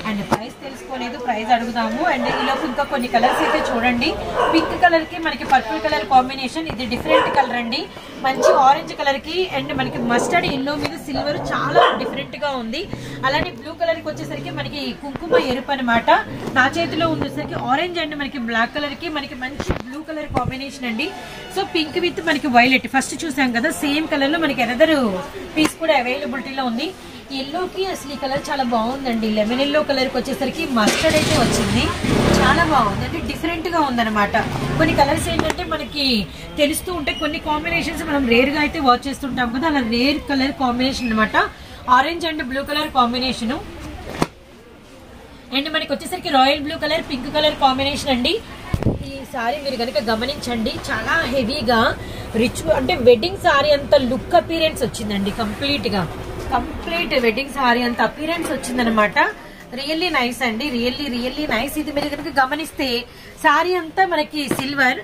అండ్ ప్రైస్ తెలుసుకోలేదు, ప్రైస్ అడుగుదాము. అండ్ ఈలోపు ఇంకా కొన్ని కలర్స్ అయితే చూడండి. పింక్ కలర్ కి మనకి పర్పుల్ కలర్ కాంబినేషన్, ఇది డిఫరెంట్ కలర్ అండి. మంచి ఆరెంజ్ కలర్ కి అండ్ మనకి మస్టర్డ్ ఎల్లో మీద సిల్వర్ చాలా డిఫరెంట్ గా ఉంది. అలానే బ్లూ కలర్ కి వచ్చేసరికి మనకి కుంకుమ ఎరుపు అనమాట. నా చేతిలో ఉండేసరికి ఆరెంజ్ అండ్ మనకి బ్లాక్ కలర్ కి మనకి మంచి బ్లూ కలర్ కాంబినేషన్ అండి. సో పింక్ విత్ మనకి వైలెట్ ఫస్ట్ చూసాం కదా, సేమ్ కలర్ లో మనకి అనదర్ పీస్ కూడా అవైలబిలిటీలో ఉంది. ఎల్లోకి అసలు ఈ కలర్ చాలా బాగుందండి. లెమన్ ఎల్లో కలర్ కి వచ్చేసరికి మస్టర్డ్ అయితే వచ్చింది. చాలా బాగుంది, అంటే డిఫరెంట్ గా ఉందన్నమాట. కొన్ని కలర్స్ ఏంటంటే మనకి తెలుస్తూ ఉంటాయి, కొన్ని కాంబినేషన్స్ మనం రేర్ గా అయితే వాచ్ చేస్తుంటాం కదా, అలా రేర్ కలర్ కాంబినేషన్ అనమాట. Orange and blue colour combination and మనకి వచ్చేసరికి royal blue colour, pink colour combination అండి. ఈ సారీ మీరు కనుక గమనించండి, చాలా హెవీగా రిచ్ అంటే వెడ్డింగ్ సారీ అంత లుక్ అపీరెన్స్ వచ్చిందండి. కంప్లీట్ వెడ్డింగ్ సారీ అంత అపీరెన్స్ వచ్చిందనమాట. రియల్లీ నైస్ అండి, రియల్లీ నైస్. ఇది మీరు కనుక గమనిస్తే సారీ అంతా మనకి సిల్వర్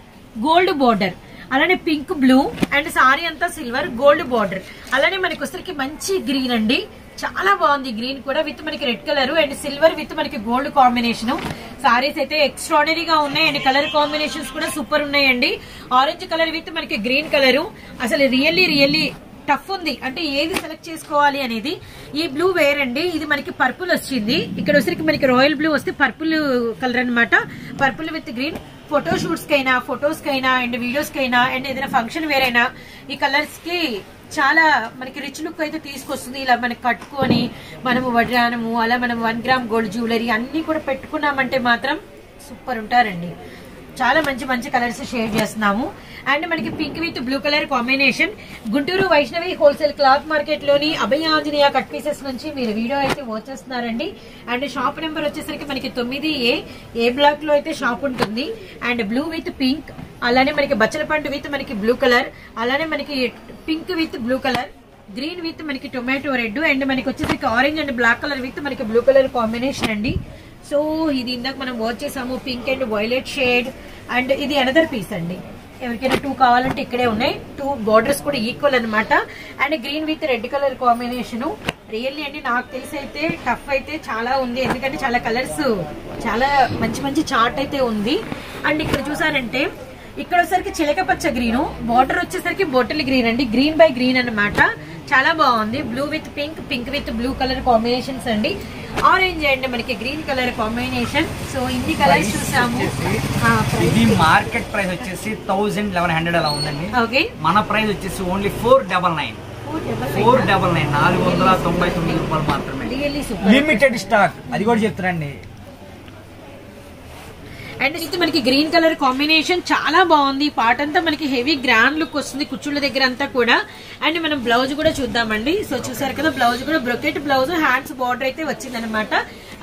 గోల్డ్ బోర్డర్, అలానే పింక్ బ్లూ అండ్ సారీ అంతా సిల్వర్ గోల్డ్ బోర్డర్. అలానే మనకి వచ్చరికి మంచి గ్రీన్ అండి, చాలా బాగుంది గ్రీన్ కూడా. విత్ మనకి red colour and silver with మనకి గోల్డ్ కాంబినేషన్. సారీస్ అయితే ఎక్స్ట్రాడనరీగా ఉన్నాయి అండ్ కలర్ కాంబినేషన్స్ కూడా సూపర్ ఉన్నాయండి. ఆరెంజ్ కలర్ విత్ మనకి గ్రీన్ కలర్ అసలు రియల్లీ టఫ్ ఉంది, అంటే ఏది సెలెక్ట్ చేసుకోవాలి అనేది. ఈ బ్లూ వేరండి, ఇది మనకి పర్పుల్ వచ్చింది. ఇక్కడ వచ్చరికి మనకి రాయల్ బ్లూ వస్తే పర్పుల్ కలర్ అనమాట. పర్పుల్ విత్ గ్రీన్ ఫోటోషూట్స్ కైనా అండ్ వీడియోస్ కైనా అండ్ ఏదైనా ఫంక్షన్ వేరైనా ఈ కలర్స్ కి చాలా మనకి రిచ్ లుక్ అయితే తీసుకొస్తుంది. ఇలా మనకి కట్టుకొని మనము వడ్రానము అలా మనం 1 గ్రామ్ గోల్డ్ జ్యువెలరీ అన్ని కూడా పెట్టుకున్నామంటే మాత్రం సూపర్ ఉంటారండి. చాలా మంచి కలర్స్ షేర్ చేస్తున్నాము. అండ్ మనకి pink with blue colour combination. Guntur Vaishnavi wholesale cloth market లోని అభయ ఆంజనేయ కట్ పీసెస్ నుంచి మీరు వీడియో అయితే వచ్చేస్తున్నారండి. అండ్ షాప్ నెంబర్ వచ్చేసరికి మనకి 9A ఏ బ్లాక్ లో అయితే షాప్ ఉంటుంది. అండ్ బ్లూ విత్ పింక్, అలానే మనకి బచ్చల పండు విత్ మనకి బ్లూ కలర్, అలానే మనకి pink with blue colour, green with మనకి టొమాటో రెడ్ అండ్ మనకి వచ్చేసరికి orange and black colour with మనకి బ్లూ కలర్ కాంబినేషన్ అండి. సో ఇది ఇందాక మనం వాచ్ చేసాము, pink and violet shade. And ఇది అనదర్ పీస్ అండి. ఎవరికైనా 2 కావాలంటే ఇక్కడే ఉన్నాయి. 2 బార్డర్స్ కూడా ఈక్వల్ అనమాట. And green with red colour combination. Really అండి నాకు తెలిసి అయితే టఫ్ అయితే చాలా ఉంది, ఎందుకంటే చాలా కలర్స్, చాలా మంచి చార్ట్ అయితే ఉంది. అండ్ ఇక్కడ చూసారంటే ఇక్కడ వచ్చేసరికి చిలక పచ్చ గ్రీన్, బార్డర్ వచ్చేసరికి బొట్టలి గ్రీన్ అండి. గ్రీన్ బై గ్రీన్ అన్నమాట. చాలా బాగుంది. Blue with pink, pink with blue colour combinations అండి. ఆరెంజ్ అండ్ మనకి గ్రీన్ కలర్ కాంబినేషన్. సో ఇన్ని కలర్స్ చూసాము. ఇది మార్కెట్ ప్రైస్ వచ్చేసి 1100 అలా ఉందండి. ఓకే, మన ప్రైస్ వచ్చేసి ఓన్లీ 499 499 రూపాయలు మాత్రమే. లిమిటెడ్ స్టాక్, అది కూడా చెప్తారండి. అండ్ ఇది మనకి గ్రీన్ కలర్ కాంబినేషన్ చాలా బాగుంది. పార్ట్ అంతా మనకి హెవీ గ్రాండ్ లుక్ వస్తుంది కుచ్చుళ్ళ దగ్గర అంతా కూడా. అండ్ మనం బ్లౌజ్ కూడా చూద్దామండి. సో చూసారు కదా, బ్లౌజ్ కూడా బ్రొకెట్ బ్లౌజ్, హ్యాండ్స్ బార్డర్ అయితే వచ్చిందనమాట.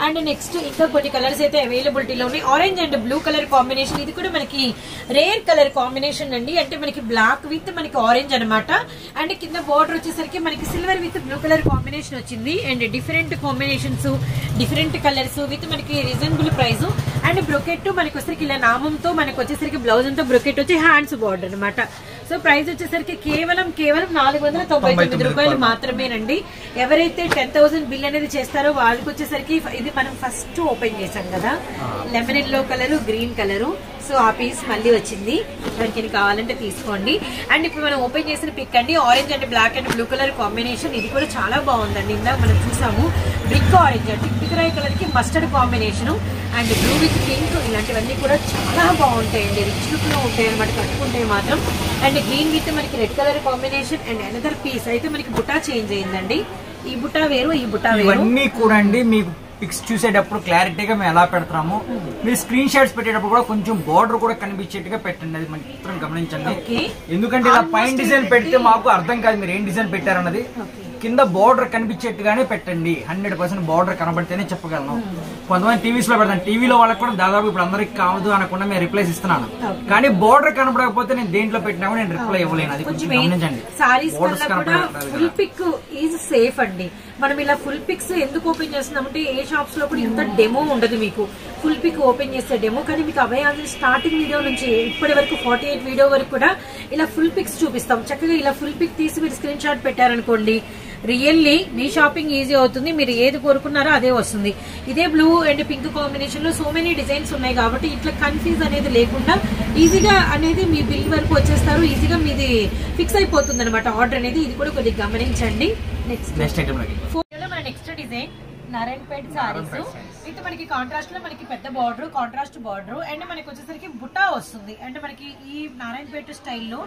అండ్ నెక్స్ట్ ఇంకా కొన్ని కలర్స్ అయితే అవైలబిలిటీలో ఉన్నాయి. Orange and blue colour combination, ఇది కూడా మనకి రేర్ కలర్ కాంబినేషన్ అండి. అంటే మనకి బ్లాక్ విత్ మనకి ఆరెంజ్ అనమాట. అండ్ కింద బార్డర్ వచ్చేసరికి మనకి silver with blue colour combination వచ్చింది. And different combinations, different colours with మనకి రీజనబుల్ ప్రైస్. అండ్ బ్రొకెట్ మనకి వచ్చేసరికి ఇలా నామంతో మనకి వచ్చేసరికి బ్లౌజ్ అంతా బ్రొకెట్ వచ్చి హ్యాండ్స్ బార్డర్ అనమాట. సో ప్రైస్ వచ్చేసరికి కేవలం 499 రూపాయలు మాత్రమేనండి. ఎవరైతే 10,000 బిల్ అనేది చేస్తారో వాళ్ళకి వచ్చేసరికి ఇది మనం ఫస్ట్ ఓపెన్ చేసాం కదా, lemon yellow colour, green colour. So ఆ పీస్ మళ్ళీ వచ్చింది, ఎవరికైనా కావాలంటే తీసుకోండి. అండ్ ఇప్పుడు మనం ఓపెన్ చేసిన పిక్ అండి, orange and black and blue colour combination. ఇది కూడా చాలా బాగుందండి. ఇందాక మనం చూసాము బ్రిక్ ఆరెంజ్ అంటే పికరాయ్ కలర్ కి mustard combination. And blue with pink, ఇలాంటివన్నీ కూడా చాలా బాగుంటాయండి, రిచ్ లుక్ లో ఉంటాయి అనమాట కట్టుకుంటే మాత్రం. అండ్ గ్రీన్ విత్ మనకి red colour combination. And another piece అయితే మనకి బుటా చేంజ్ అయిందండి. ఈ బుటా వేరు, ఈ బుటా వేరు. ఇవన్నీ కూడా అండి మీకు పిక్స్ చూసేటప్పుడు క్లారిటీగా మేము ఎలా పెడతాము, మీరు స్క్రీన్ షాట్స్ పెట్టేటప్పుడు కూడా కొంచెం బార్డర్ కూడా కనిపించేట్టుగా పెట్టండి, అది మాత్రం గమనించండి. ఎందుకంటే ఇలా పైన డిజైన్ పెడితే మాకు అర్థం కాదు మీరు ఏం డిజైన్ పెట్టారన్నది. కింద బార్డర్ కనిపించేట్టుగానే పెట్టండి, 100% బార్డర్ కనబడితేనే చెప్పగలను. కొంతమంది టీవీస్ లో పెడతాను, టీవీలో వాళ్ళకి కూడా దాదాపు ఇప్పుడు అందరికి కావద్దు అనకుండా మేము రిప్లైస్ ఇస్తున్నాను, కానీ బార్డర్ కనబడకపోతే నేను దేంట్లో పెట్టినా కూడా నేను రిప్లై ఇవ్వలేను. అది కొంచెం గమనించండి. Saris full pick is safe అండి. మనం ఇలా ఫుల్ పిక్స్ ఎందుకు ఓపెన్ చేస్తున్నామంటే ఏ షాప్స్ లో కూడా ఇంత డెమో ఉండదు మీకు, ఫుల్ పిక్ ఓపెన్ చేసే డెమో. కానీ మీకు అభయాంజలి స్టార్టింగ్ వీడియో నుంచి ఇప్పటి వరకు 48 వీడియో వరకు కూడా ఇలా ఫుల్ పిక్స్ చూపిస్తాం. చక్కగా ఇలా ఫుల్ పిక్ తీసి మీరు స్క్రీన్ షాట్ పెట్టారనుకోండి, రియల్లీ మీ షాపింగ్ ఈజీ అవుతుంది. మీరు ఏది కోరుకున్నారో అదే వస్తుంది. ఇదే బ్లూ అండ్ పింక్ కాంబినేషన్ లో సో మెనీ డిజైన్స్ ఉన్నాయి కాబట్టి ఇట్లా కన్ఫ్యూజ్ అనేది లేకుండా ఈజీగా అనేది మీ బిల్ వరకు వచ్చేస్తారు, ఈజీగా మీది ఫిక్స్ అయిపోతుంది అనమాట ఆర్డర్ అనేది. ఇది కూడా కొద్దిగా గమనించండి. Next design Narayanpet saris with మనకి కాంట్రాస్ట్ లో మనకి పెద్ద బార్డర్, కాంట్రాస్ట్ బార్డర్ అండ్ మనకి వచ్చేసరికి బుట్టా వస్తుంది. అండ్ మనకి ఈ నారాయణపేట స్టైల్లో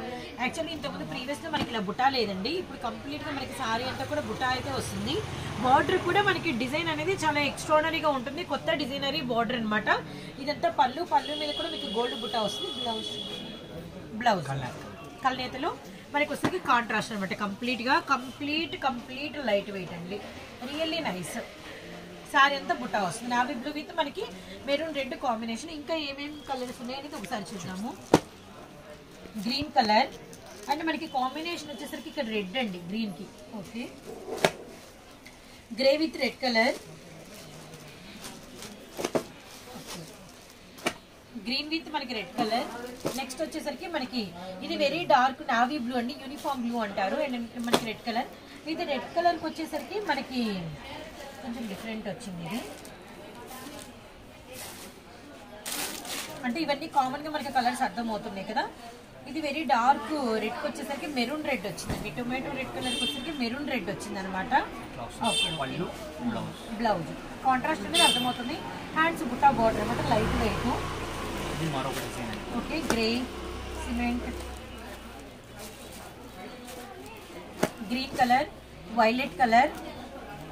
యాక్చువల్లీ ఇంతకుముందు ప్రీవియస్ లో మనకి ఇలా బుట్టా లేదండి, ఇప్పుడు కంప్లీట్ గా మనకి సారీ అంతా కూడా బుట్టా అయితే వస్తుంది. బార్డర్ కూడా మనకి డిజైన్ అనేది చాలా ఎక్స్ట్రాడనరీగా ఉంటుంది, కొత్త డిజైనరీ బార్డర్ అనమాట. ఇదంతా పళ్ళు మీద కూడా మీకు గోల్డ్ బుట్టా వస్తుంది. బ్లౌజ్ కల్నేతలో మనకి వచ్చేసరికి కాంట్రాస్ట్ అనమాట. కంప్లీట్ లైట్ వెయిట్ అండి, రియల్లీ నైస్. సారీ అంతా బుట్టా వస్తుంది. నావీ బ్లూ విత్ మనకి మెరూన్ రెడ్ కాంబినేషన్. ఇంకా ఏమేమి కలర్స్ ఉన్నాయనేది ఒకసారి చూద్దాము. గ్రీన్ కలర్ అండ్ మనకి కాంబినేషన్ వచ్చేసరికి ఇక్కడ రెడ్ అండి, గ్రీన్ కి. Okay, grey with red colour, green with మనకి రెడ్ కలర్. నెక్స్ట్ వచ్చేసరికి మనకి ఇది వెరీ డార్క్ నావీ బ్లూ అండి, యూనిఫామ్ బ్లూ అంటారు. అండ్ మనకి రెడ్ కలర్. ఇది రెడ్ కలర్ కి వచ్చేసరికి మనకి కొంచెం డిఫరెంట్ వచ్చింది. ఇది అంటే ఇవన్నీ కామన్ గా మనకి కలర్స్ అర్థం అవుతున్నాయి కదా. ఇది వెరీ డార్క్ రెడ్ కి వచ్చేసరికి మెరూన్ రెడ్ వచ్చిందండి, టొమాటో రెడ్ కలర్ కి వచ్చేసరికి మెరూన్ రెడ్ వచ్చింది అనమాట. బ్లౌజ్ కాంట్రాస్ట్ అనేది అర్థమవుతుంది. హ్యాండ్స్ బుట్టా బార్డర్ అనమాట, light weight. Okay, grey cement, green colour, violet colour,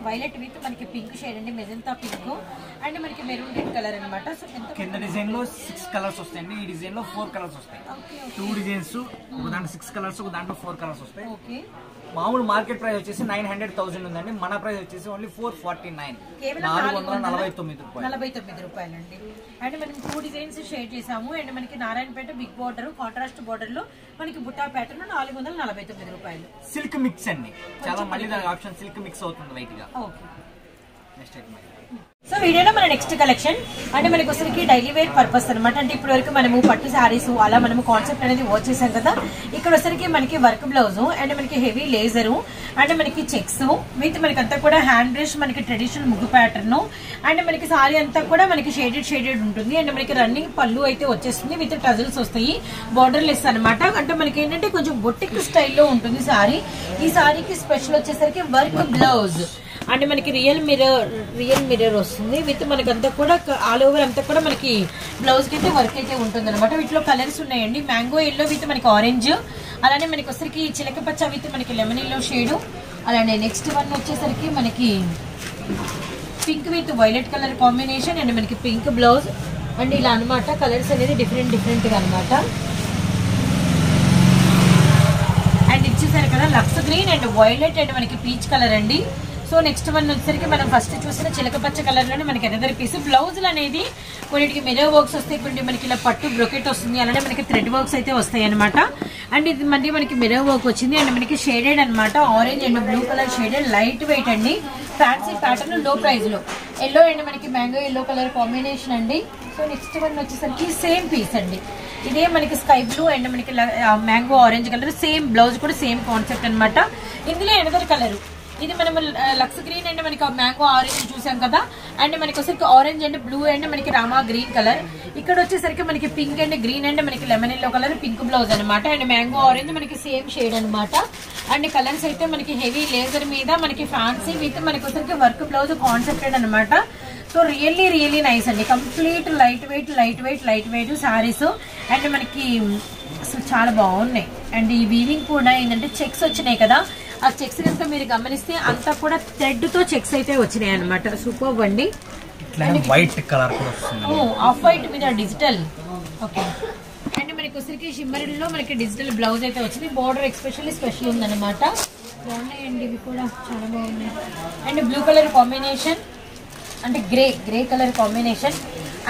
violet with మనకి పింక్ షేడ్ అండి, మెజంతా పింక్ అండ్ మనకి మెరూన్ రెడ్ కలర్ అనమాట. సో కింద డిజైన్ లో 6 కలర్స్ వస్తాయండి, ఈ డిజైన్ లో 4 కలర్స్ వస్తాయి. 2 డిజైన్స్, ఒక దాంట్లో 6 కలర్స్, ఒక దాంట్లో 4 కలర్స్ వస్తాయి. ఓకే, మామూలు మార్కెట్ ప్రైస్ వచ్చేసి 900,000 ఉందండి, మన ప్రైస్ వచ్చేసి ఓన్లీ 449, 449 రూపాయలండి. అండ్ మనం 2 డిజైన్స్ షేర్ చేసాము. అండ్ మనకి Narayanpet big border, contrast border లో మనకి బుట్టా ప్యాటర్న్ 449 రూపాయలు. సిల్క్ మిక్స్ అండి, చాలా మళ్ళీ దాని ఆప్షన్ సిల్క్ మిక్స్ అవుతుంది లైట్ గా. నెక్స్ట్ సో వీడియోలో మన నెక్స్ట్ కలెక్షన్ అంటే మనకి వచ్చరికి డైలీ వేర్ పర్పస్ అనమాట. అంటే ఇప్పటి వరకు మనము పట్టు శారీస్ అలా మనము కాన్సెప్ట్ అనేది వాచ్ చేసాం కదా. ఇక్కడ వచ్చరికి మనకి వర్క్ బ్లౌజ్ అండ్ మనకి హెవీ లేజరు అండ్ మనకి చెక్స్ విత్ మనకి అంతా కూడా హ్యాండ్ బ్రష్, మనకి ట్రెడిషనల్ ముగ్గు ప్యాటర్న్ అండ్ మనకి సారీ అంతా కూడా మనకి షేడెడ్ ఉంటుంది. అండ్ మనకి రన్నింగ్ పళ్ళు అయితే వచ్చేస్తుంది విత్ టజల్స్ వస్తాయి, బార్డర్ లెస్ అనమాట. అంటే మనకి ఏంటంటే కొంచెం బొటిక్ స్టైల్లో ఉంటుంది సారీ. ఈ సారీకి స్పెషల్ వచ్చేసరికి వర్క్ బ్లౌజ్ అండ్ మనకి రియల్ మిర్రర్ వస్తుంది విత్ మనకి అంతా కూడా ఆల్ ఓవర్ అంతా కూడా మనకి బ్లౌజ్ కి అయితే వర్క్ అయితే ఉంటుంది అనమాట. వీటిలో కలర్స్ ఉన్నాయండి, మ్యాంగో ఎల్లో విత్ మనకి ఆరెంజ్, అలానే మనకి వచ్చరికి చిలక పచ్చ విత్ మనకి లెమన్ ఎల్లో షేడ్, అలానే నెక్స్ట్ వన్ వచ్చేసరికి మనకి pink with violet colour combination and మనకి పింక్ బ్లౌజ్ అండ్ ఇలా అనమాట. కలర్స్ అనేది డిఫరెంట్ గా అనమాట. అండ్ ఇచ్చేసారు కదా lux green and violet and మనకి పీచ్ కలర్ అండి. సో నెక్స్ట్ వన్ వచ్చేసరికి మనం ఫస్ట్ చూసిన చిలక పచ్చ కలర్ లోనే మనకి ఎదర్ పీస్. బ్లౌజులు అనేది కొన్నిటికి మిర్రర్ వర్క్స్ వస్తాయి, కొన్ని మనకి ఇలా పట్టు బ్రొకెట్ వస్తుంది, అలానే మనకి థ్రెడ్ వర్క్స్ అయితే వస్తాయి అనమాట. అండ్ ఇది మళ్ళీ మనకి మిర్రర్ వర్క్ వచ్చింది అండ్ మనకి షేడెడ్ అనమాట, orange and blue colour shaded, light weight అండి, ఫ్యాన్సీ ప్యాటర్న్, లో ప్రైస్ లో. ఎల్లో అండ్ మనకి మ్యాంగో ఎల్లో కలర్ కాంబినేషన్ అండి. సో నెక్స్ట్ వన్ వచ్చేసరికి సేమ్ పీస్ అండి, ఇదే మనకి స్కై బ్లూ అండ్ మనకి mango orange colour, same blouse కూడా సేమ్ కాన్సెప్ట్ అనమాట. ఇందులో ఎనదర్ కలర్ ఇది మనం లక్స్ గ్రీన్ అండ్ మనకి మ్యాంగో ఆరెంజ్ చూసాం కదా. అండ్ మనకి వచ్చేసరికి ఆరెంజ్ అండ్ బ్లూ అండ్ మనకి రామా గ్రీన్ కలర్. ఇక్కడ వచ్చేసరికి మనకి పింక్ అండ్ గ్రీన్ అండ్ మనకి lemon yellow colour pink blouse అనమాట. అండ్ మ్యాంగో ఆరెంజ్ మనకి సేమ్ షేడ్ అనమాట. అండ్ కలర్స్ అయితే మనకి హెవీ లేజర్ మీద మనకి ఫ్యాన్సీ విత్ మనకి వచ్చేసరికి వర్క్ బ్లౌజ్ కాన్సెప్టెడ్ అనమాట. సో రియల్లీ నైస్ అండి, complete light weight saris and మనకి అసలు చాలా బాగున్నాయి. అండ్ ఈ వీవింగ్ కూడా ఏంటంటే చెక్స్ వచ్చినాయి కదా, ఆ చెక్స్ కనుక మీరు గమనిస్తే అంతా కూడా థ్రెడ్ తో చెక్స్ అయితే వచ్చినాయి అనమాట. సూపర్ అండి. వైట్ కలర్ కూడా వస్తుంది, ఆఫ్ వైట్ మీద డిజిటల్. ఓకే అండ్ మనకి వచ్చరికి షిమ్మర్ లో మనకి డిజిటల్ బ్లౌజ్ అయితే వచ్చింది. బోర్డర్ ఎక్స్పెషల్లీ స్పెషల్ ఉందన్నమాట. బాగున్నాయండి ఇవి కూడా, చాలా బాగున్నాయి. అండ్ బ్లూ కలర్ కాంబినేషన్ అంటే గ్రే కలర్ కాంబినేషన్.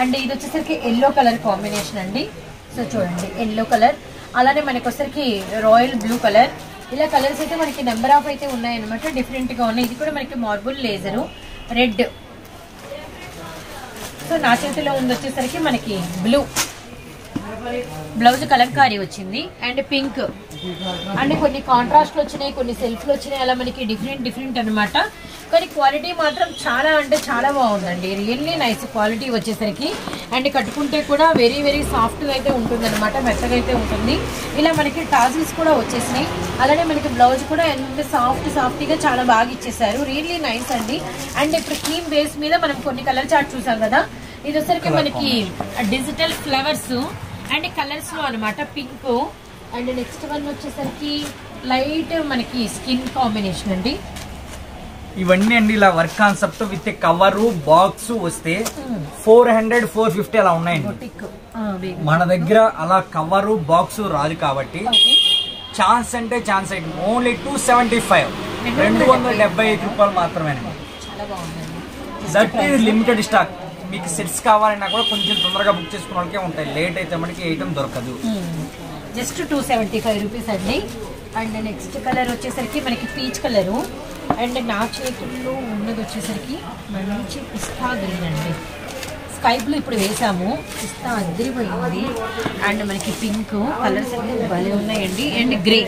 అండ్ ఇది వచ్చేసరికి ఎల్లో కలర్ కాంబినేషన్ అండి. సో చూడండి ఎల్లో కలర్, అలానే మనకి వచ్చరికి రాయల్ బ్లూ కలర్. ఇలా కలర్స్ అయితే మనకి నెంబర్ ఆఫ్ అయితే ఉన్నాయన్నమాట, డిఫరెంట్ గా ఉన్నాయి. ఇది కూడా మనకి మార్బుల్ లేజరు రెడ్. సో నా చేతిలో ఉంది వచ్చేసరికి మనకి బ్లూ బ్లౌజ్ కలంకారీ వచ్చింది. అండ్ పింక్ అండ్ కొన్ని కాంట్రాస్ట్లు వచ్చినాయి, కొన్ని సెల్ఫ్లు వచ్చినాయి, అలా మనకి డిఫరెంట్ అనమాట. కానీ క్వాలిటీ మాత్రం చాలా అంటే చాలా బాగుందండి, రియల్లీ నైస్ క్వాలిటీ వచ్చేసరికి. అండ్ కట్టుకుంటే కూడా వెరీ సాఫ్ట్గా అయితే ఉంటుంది అనమాట, మెత్తగా అయితే ఉంటుంది. ఇలా మనకి టాజిల్స్ కూడా వచ్చేసినాయి, అలానే మనకి బ్లౌజ్ కూడా ఎంత సాఫ్ట్గా చాలా బాగా ఇచ్చేసారు, రియల్లీ నైస్ అండి. అండ్ ఇప్పుడు క్రీమ్ బేస్ మీద మనం కొన్ని కలర్ చార్ట్ చూసాం కదా, ఇది వచ్చరికి మనకి డిజిటల్ ఫ్లవర్స్ అండ్ కలర్స్ లో అనమాట, పింక్. అండ్ నెక్స్ట్ వన్ వచ్చేసరికి లైట్ మనకి స్కిన్ కాంబినేషన్ అండి. ఇవన్నీ అండి ఇలా work concept with cover box వస్తే 400-450 అలా ఉన్నాయండి. మన దగ్గర అలా కవర్ బాక్స్ రాదు కాబట్టి ఛాన్స్ అంటే ఛాన్స్ అయింది. ఓన్లీ 275 275 రూపాయలు మాత్రమే. That is limited stock. మీకు సెట్స్ కావాలన్నా కూడా కొంచెం తొందరగా బుక్ చేసుకున్న వాళ్ళకే ఉంటాయి, లేట్ అయితే మనకి ఐటమ్ దొరకదు. జస్ట్ 275 రూపీస్ అండి. అండ్ నెక్స్ట్ కలర్ వచ్చేసరికి మనకి పీచ్ కలరు. అండ్ నా చేతుల్లో ఉన్నది వచ్చేసరికి మంచి పిస్తా గ్రీన్ అండి. స్కై బ్లూ ఇప్పుడు వేసాము, పిస్తా అదిరిపోయింది. అండ్ మనకి పింక్ కలర్స్ అయితే భలే ఉన్నాయండి. And grey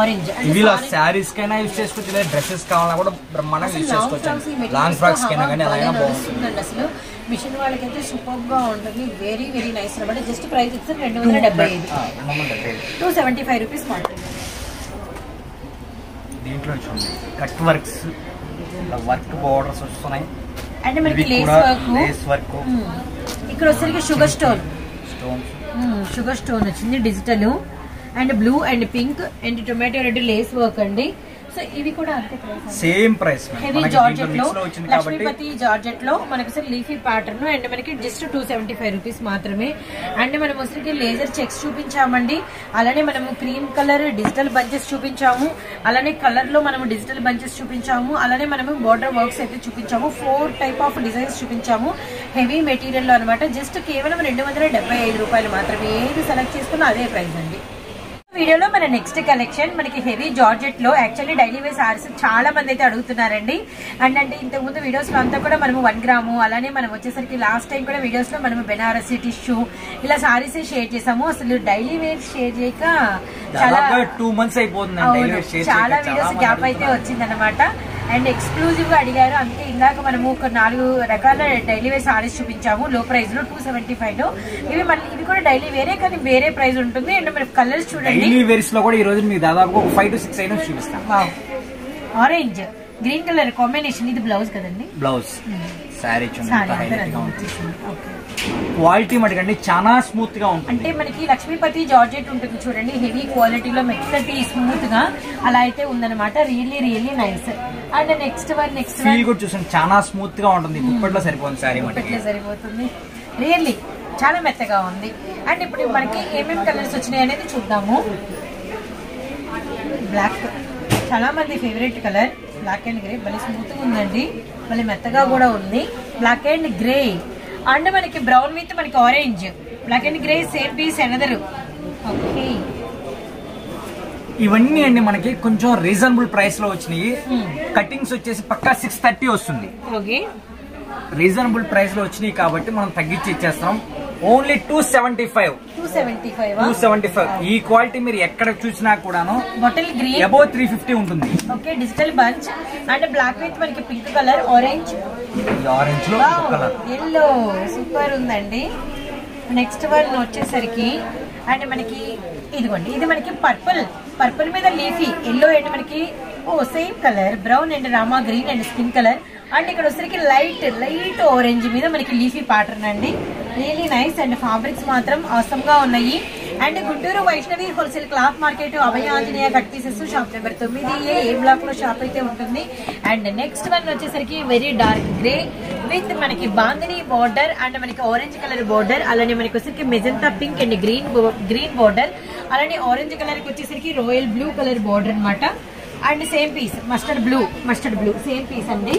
orange. ఇవిలా శారీస్ కైనా యూజ్ చేసుకోవచ్చు, లేదా డ్రెస్సెస్ కావాలన్నా కూడా బ్రహ్మాండంగా యూజ్ చేసుకోవచ్చు. లాంగ్ ఫ్రాక్స్ కైనా కానీ అలా బాగుంటుందండి. అసలు మిషన్ వాళ్ళకైతే సూపర్ గా ఉంటుంది, వెరీ నైస్ అనమాట. జస్ట్ ప్రైస్ ఇస్తే 275 275 రూపీస్ మాత్రమే. దీంట్లో చూడండి కట్ వర్క్స్, వర్క్ బోర్డర్స్ వస్తున్నాయి. అంటే మనకి లేస్ వర్క్. ఇక్కడ వచ్చేసరికి షుగర్ స్టోన్ వచ్చింది digital. And blue and pink and tomato red lace work అండి. సో ఇవి కూడా అంతే price, same price. Heavy georgette లో లక్ష్మీపతి జార్జెట్ లో మనకి లీఫీ ప్యాటర్న్. అండ్ మనకి జస్ట్ 275 రూపీస్ మాత్రమే. అండ్ మనం వచ్చరికి లేజర్ చెక్స్ చూపించామండి, అలానే మనము క్రీమ్ కలర్ డిజిటల్ బంచెస్ చూపించాము, అలానే కలర్ లో మనము డిజిటల్ బంచెస్ చూపించాము, అలానే మనము బోర్డర్ వర్క్స్ అయితే చూపించాము. 4 టైప్ ఆఫ్ డిజైన్స్ చూపించాము హెవీ మెటీరియల్ లో అనమాట. జస్ట్ కేవలం 275 రూపాయలు మాత్రమే. ఏది సెలెక్ట్ చేసుకున్నా అదే ప్రైస్ అండి. వీడియోలో మన నెక్స్ట్ కలెక్షన్ మనకి హెవీ జార్జెట్ లో, యాక్చువల్లీ డైలీ వేర్ సారీస్ చాలా మంది అయితే అడుగుతున్నారండి. అండ్ అంటే ఇంతకు ముందు వీడియోస్ లో అంతా కూడా మనము 1 గ్రాము, అలానే మనం వచ్చేసరికి లాస్ట్ టైం కూడా వీడియోస్ లో మనము బెనారసి టిష్యూ ఇలా సారీస్ షేర్ చేసాము. అసలు డైలీ వేర్ షేర్ చేయక చాలా 2 months అయిపోతుంది, చాలా వీడియోస్ గ్యాప్ అయితే వచ్చిందనమాట. అండ్ ఎక్స్క్లూజివ్ గా అడిగారు, అందుకే ఇందాక మనము ఒక 4 రకాల డైలీ వేర్ సారీస్ చూపించాము లో ప్రైస్ లో 275 లో. ఇవి మళ్ళీ ఇవి కూడా డైలీ వేరే, కానీ వేరే ప్రైస్ ఉంటుంది. అండ్ మనకి కలర్స్ చూడండి, డైలీ వేర్స్ లో కూడా ఈ రోజు మీకు దాదాపు 5 to 6 ఐటమ్స్ చూపిస్తాం. Orange green colour combination. ఇది బ్లౌజ్ కదండి, బ్లౌజ్ సారీ క్వాలిటీ మటుకండి చాలా స్మూత్ గా ఉంటుంది. అంటే మనకి లక్ష్మీపతి జార్జెట్ ఉంటుంది చూడండి, హెవీ క్వాలిటీలో మెత్తటి స్మూత్ గా అలా అయితే ఉందన్నమాట. Really nice. And next feel కూడా చూసాను, చాలా స్మూత్ గా ఉంటుంది. ఇప్పట్లో సరిపోతుంది సారీ, ఇప్పట్లో సరిపోతుంది. రియల్లీ చాలా మెత్తగా ఉంది. అండ్ ఇప్పుడు మనకి ఏమేమి కలర్స్ వచ్చినాయి అనేది చూద్దాము. బ్లాక్ చాలా మంది favourite colour, black and grey. భలే స్మూత్ గా ఉందండి, భలే మెత్తగా కూడా ఉంది. బ్లాక్ అండ్ గ్రే అండ్ మనకి బ్రౌన్ విత్ మనకి orange. Black and grey same piece another. Okay, ఇవన్నీ అండి మనకి కొంచెం రీజనబుల్ ప్రైస్ లో వచ్చినాయి. కటింగ్స్ వచ్చేసి పక్కా 630 వస్తుంది. ఓకే, రీజనబుల్ ప్రైస్ లో వచ్చినాయి కాబట్టి మనం తగ్గించి ఇచ్చేస్తాం. ఓన్లీ 275. ఈ క్వాలిటీ మీరు ఎక్కడ చూసినా కూడాను బాటిల్ గ్రీన్ అబౌవ్ 350 ఉంటుంది. Okay, digital bunch and black with మనకి పింక్ కలర్, ఆరెంజ్ లో కలర్, ఎల్లో సూపర్ ఉందండి. నెక్స్ట్ వన్ వచ్చేసరికి అండ్ మనకి ఇదిగోండి, ఇది మనకి పర్పుల్ మీద లీఫీ ఎల్లో అండ్ మనకి same colour brown and Rama green and skin colour. And ఇక్కడ వచ్చేసరికి లైట్ ఆరెంజ్ మీద మనకి లీఫీ ప్యాటర్న్ అండి. Really nice. అండ్ ఫ్యాబ్రిక్స్ మాత్రం అవసరంగా ఉన్నాయి. And Guntur Vaishnavi wholesale cloth market Abhaya Anjaneya cut pieces shop number 9A A block లో షాప్ అయితే ఉంటుంది. అండ్ నెక్స్ట్ వన్ వచ్చేసరికి వెరీ డార్క్ గ్రే విత్ మనకి బాందిని బోర్డర్ అండ్ మనకి ఆరెంజ్ కలర్ బోర్డర్, అలానే మనకి వచ్చేసరికి magenta pink and green border, అలానే ఆరెంజ్ కలర్ కి వచ్చేసరికి రాయల్ బ్లూ కలర్ బోర్డర్ అనమాట. And same piece mustard blue same piece అండి.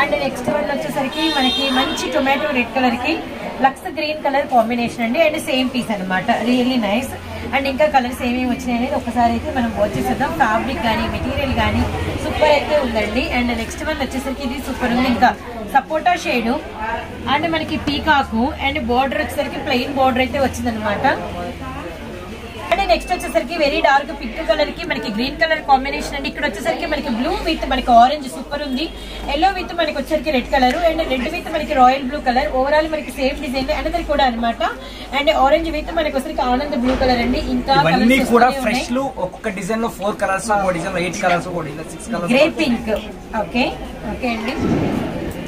అండ్ నెక్స్ట్ వన్ వచ్చేసరికి మనకి మంచి టొమాటో రెడ్ కలర్ కి లక్స్ గ్రీన్ కలర్ కాంబినేషన్ అండి. అండ్ సేమ్ పీస్ అనమాట, రియల్లీ నైస్. అండ్ ఇంకా కలర్స్ ఏమేమి వచ్చినాయి అనేది ఒకసారి అయితే మనం వాచ్ చేద్దాం. ఫ్యాబ్రిక్ కానీ మెటీరియల్ కానీ సూపర్ అయితే ఉందండి. అండ్ నెక్స్ట్ వన్ వచ్చేసరికి ఇది సూపర్ ఉంది, ఇంకా సపోటా షేడ్ అండ్ మనకి పీకాకు అండ్ బోర్డర్ వచ్చేసరికి ప్లెయిన్ బోర్డర్ అయితే వచ్చిందనమాట. అండ్ నెక్స్ట్ వచ్చేసరికి వెరీ డార్క్ పింక్ కలర్ కి మనకి గ్రీన్ కలర్ కాంబినేషన్ అండి. ఇక్కడ వచ్చేసరికి మనకి బ్లూ విత్ మనకి ఆరెంజ్ సూపర్ ఉంది, ఎల్లో విత్ మనకి వచ్చేసరికి red colour and red with మనకి రాయల్ బ్లూ కలర్, ఓవరాల్ మనకి సేమ్ డిజైన్ అనదర్ కూడా అనమాట. అండ్ ఆరెంజ్ విత్ మనకి వచ్చేసరికి ఆనంద్ బ్లూ కలర్ అండి. ఇంకా కూడా ఫ్రెష్ లు ఒక్కొక్క డిజైన్ లో 4 కలర్స్, ఒక డిజైన్ లో 8 కలర్స్, ఒక design 6 colours, grey pink. Okay అండి.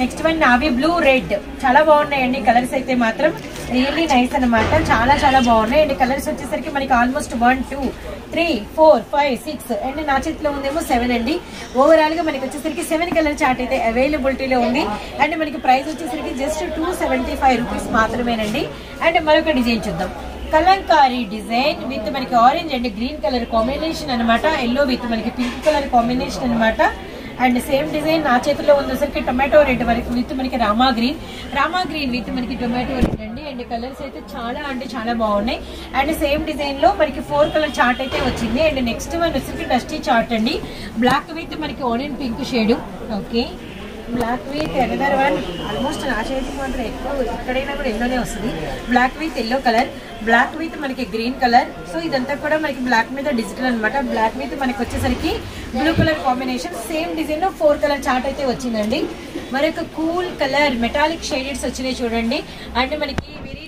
Next one navy blue red, చాలా బాగున్నాయండి కలర్స్ అయితే మాత్రం రియల్లీ నైస్ అనమాట. చాలా బాగున్నాయి. అండ్ కలర్స్ వచ్చేసరికి మనకి ఆల్మోస్ట్ 1 2 3 4 5 6 అండ్ నా చేతిలో ఉందేమో 7 అండి. ఓవరాల్ గా మనకి వచ్చేసరికి 7 కలర్ చార్ట్ అయితే అవైలబిలిటీలో ఉంది. అండ్ మనకి ప్రైస్ వచ్చేసరికి జస్ట్ 275 రూపీస్ మాత్రమేనండి. అండ్ మరొక డిజైన్ చూద్దాం. కలంకారీ డిజైన్ విత్ మనకి orange and green colour combination అనమాట, ఎల్లో విత్ మనకి పింక్ కలర్ కాంబినేషన్ అనమాట. అండ్ సేమ్ డిజైన్ నా చేతిలో ఉందేసరికి టొమాటో రెడ్ వరకు విత్ మనకి రామా గ్రీన్ విత్ మనకి టొమాటో రెడ్ అండి. అండ్ కలర్స్ అయితే చాలా బాగున్నాయి. అండ్ సేమ్ డిజైన్ లో మనకి 4 కలర్ చార్ట్ అయితే వచ్చింది. అండ్ నెక్స్ట్ వన్ వచ్చేసరికి డస్టీ చార్ట్ అండి, బ్లాక్ విత్ మనకి orange pink shade. Okay, black with another one, almost నా చేతికి మాత్రం ఎక్కువ ఎక్కడైనా కూడా ఎల్లోనే వస్తుంది. Black with yellow colour, black with మనకి గ్రీన్ కలర్. సో ఇదంతా కూడా మనకి బ్లాక్ మీద డిజిటల్ అనమాట. బ్లాక్ విత్ మనకి వచ్చేసరికి blue colour combination, same design లో 4 కలర్ చార్ట్ అయితే వచ్చిందండి. మరొక కూల్ కలర్ మెటాలిక్ షేడెడ్స్ వచ్చినాయి చూడండి. అండ్ మనకి వెరీ